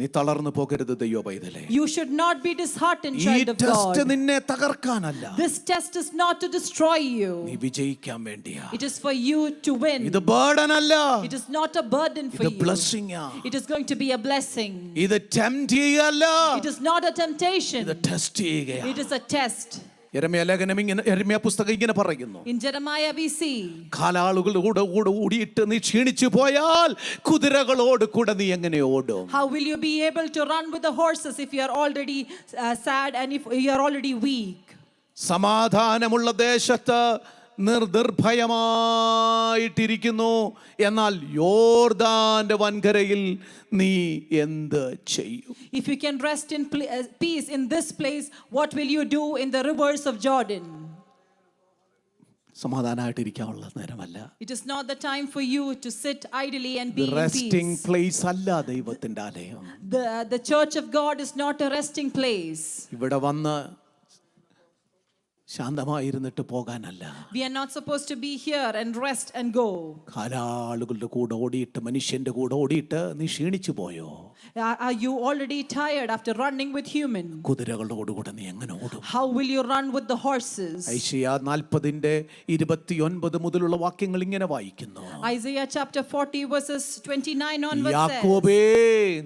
നീ തളർന്നു പോകരുത് ദൈവ പൈതലേ. You should not be disheartened, ഈ child of ടെസ്റ്റ് God. നിന്നെ തകർക്കാനല്ല, This test is not to destroy നീ you. വിജയിക്കാൻ വേണ്ടിയാ. It is for you to win. ഇത് ബർഡൻ അല്ല, It is not a burden for ഇത് you. ബ്ലെസ്സിംഗ് ആ. It is going to be a blessing. ഇത് tempt ചെയ്യല്ല, It is not a temptation. ഇത് ടെസ്റ്റ് ചെയ്യുകയാണ്. It is a test. യെരമ്യാ ലേഖനം ഇങ്ങനെ, യെരമ്യാ പുസ്തകം ഇങ്ങനെ പറയുന്നു, In Jeremiah we see, കാലാളുകളുടെ കൂടെ ഓടിയിട്ട് നീ ക്ഷീണിച്ചു പോയാൽ കുതിരകളോട് കൂടെ നീ എങ്ങനെ ഓടും? how will you be able to run with the horses if you are already sad and if you are already weak? സമാധാനമുള്ള ദേശത്ത് നിർഭയമായിട്ടിരിക്കുന്നു, എന്നാൽ യോർദാന്റെ വൻകരയിൽ നീ എന്ത് ചെയ്യും? If you can rest in peace in this place, what will you do in the rivers of Jordan? സമാധാനമായിട്ടിരിക്കാനുള്ള നേരമല്ല. It is not the time for you to sit idly and be in resting peace. Place അല്ല ദൈവത്തിന്റെ ആലയം. The church of God is not a resting place. ഇവിടെ വന്ന് ശാന്തമായിരുന്നിട്ട് പോകാനല്ല. We are not supposed to be here and rest and go. കാലാളുകളുടെ കൂടെ ഓടിയിട്ട്, മനുഷ്യന്റെ കൂടെ ഓടിയിട്ട് നീ ക്ഷീണിച്ചു പോയോ? Are you already tired after running with human? കുതിരകളോടുകൂടെ നീ എങ്ങനെ ഓടും? How will you run with the horses? ഐശയ്യാ 40:29 മുതലുള്ള വാക്യങ്ങൾ ഇങ്ങനെ വായിക്കുന്നു. Isaiah chapter 40 verses 29 onwards says, യാക്കോബേ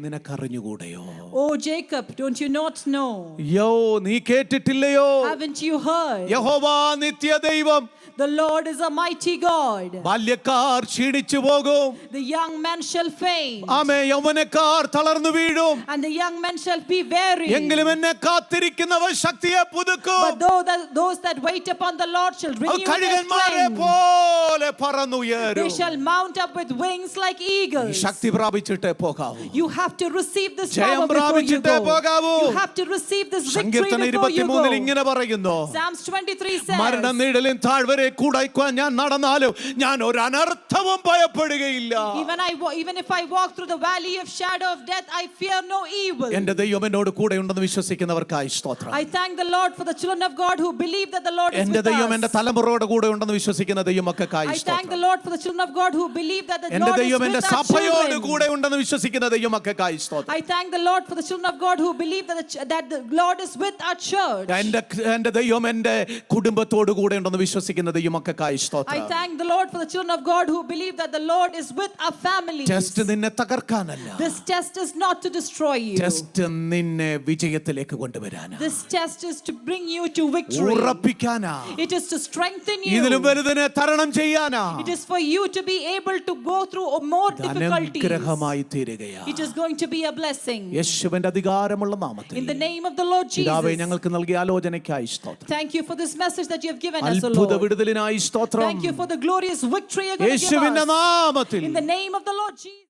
നിനക്കറിഞ്ഞുകൂടെയോ? Oh Jacob, don't you not know? യോ നീ കേട്ടിട്ടില്ലയോ? Haven't you heard? യഹോവ നിത്യദൈവം, The Lord is a mighty God. ബാല്യക്കാർ ക്ഷീണിച്ചു പോകും, The young man shall faint, ആമേ യൗവനക്കാർ തളർന്നു വീഴും, and the young man shall be weary. എങ്കിലും എന്നെ കാത്തിരിക്കുന്നവർ ശക്തിയെ പുതുക്കും. But those that wait upon the Lord shall renew their കഴുകന്മാരെ strength. പോലെ പറന്നുയരും. They shall mount up with wings like eagles. Shakti പ്രാപിച്ചിട്ടേ പോകാവൂ. You have to receive this ജയം power before you പ്രാപിച്ചിട്ടേ go. പോകാവൂ. You have to receive this victory സങ്കീർത്തനം before you 23 go. ഇങ്ങനെ പറയുന്നു, Psalms 23 says, മരണനിഴലിൻ താഴ്വരെ കൂടായ്ക്കുവാൻ ഞാൻ നടന്നാലും ഞാൻ ഒരു അനർത്ഥവും ഭയപ്പെടുകയില്ല. Even if I walk through the valley of shadow of death, I fear no evil. എന്റെ ദൈവം എന്നോട് കൂടെ ഉണ്ടെന്ന് വിശ്വസിക്കുന്നവർക്കായി സ്തോത്രം. I thank the Lord for the children of God who believe that the Lord is എന്റെ with ദൈവം us. എന്റെ തലമുറയോട് കൂടെ ഉണ്ടെന്ന് വിശ്വസിക്കുന്ന ദൈവമക്കൾക്കായി I thank the സ്തോത്രം. Lord for the children of God who believe that the എന്റെ Lord is ദൈവം എന്റെ with our സഭയോട് children. കൂടെ ഉണ്ടെന്ന് വിശ്വസിക്കുന്ന ദൈവമക്കൾക്കായി സ്തോത്രം. I thank the Lord for the children of God who believe that the Lord is with our church. എന്റെ ദൈവം എന്റെ എന്റെ കുടുംബത്തോടു കൂടെ ഉണ്ടെന്ന് വിശ്വസിക്കുന്ന ദൈവമക്കൾക്കായി I സ്തോത്രം. thank the Lord for the children of God who believe that the Lord is with our families. Test നിന്നെ തകർക്കാനല്ല, This test is not to destroy you. Test നിന്നെ വിജയത്തിലേക്ക് കൊണ്ടുവരാനാ, This test is to bring you to victory. ഉറപ്പിക്കാനാ, It is to strengthen you. ഇതിലും വലുതിനെ തരണം ചെയ്യാനാ. It is for you to be able to go through more difficulties. അനുഗ്രഹമായി തീരുകയാ. It is going to be a blessing. യേശുവിന്റെ അധികാരമുള്ള നാമത്തിൽ In the name of the Lord പിതാവേ, Jesus. ഞങ്ങൾക്ക് നൽകിയ ആലോചനയ്ക്കായി സ്തോത്രം. Thank you for this message that you have given us, O അത്ഭുത Lord. വിടുതലിനായി സ്തോത്രം. Thank you for the glorious victory you're going to give യേശുവിന്റെ us. നാമത്തിൽ In the name of the Lord Jesus.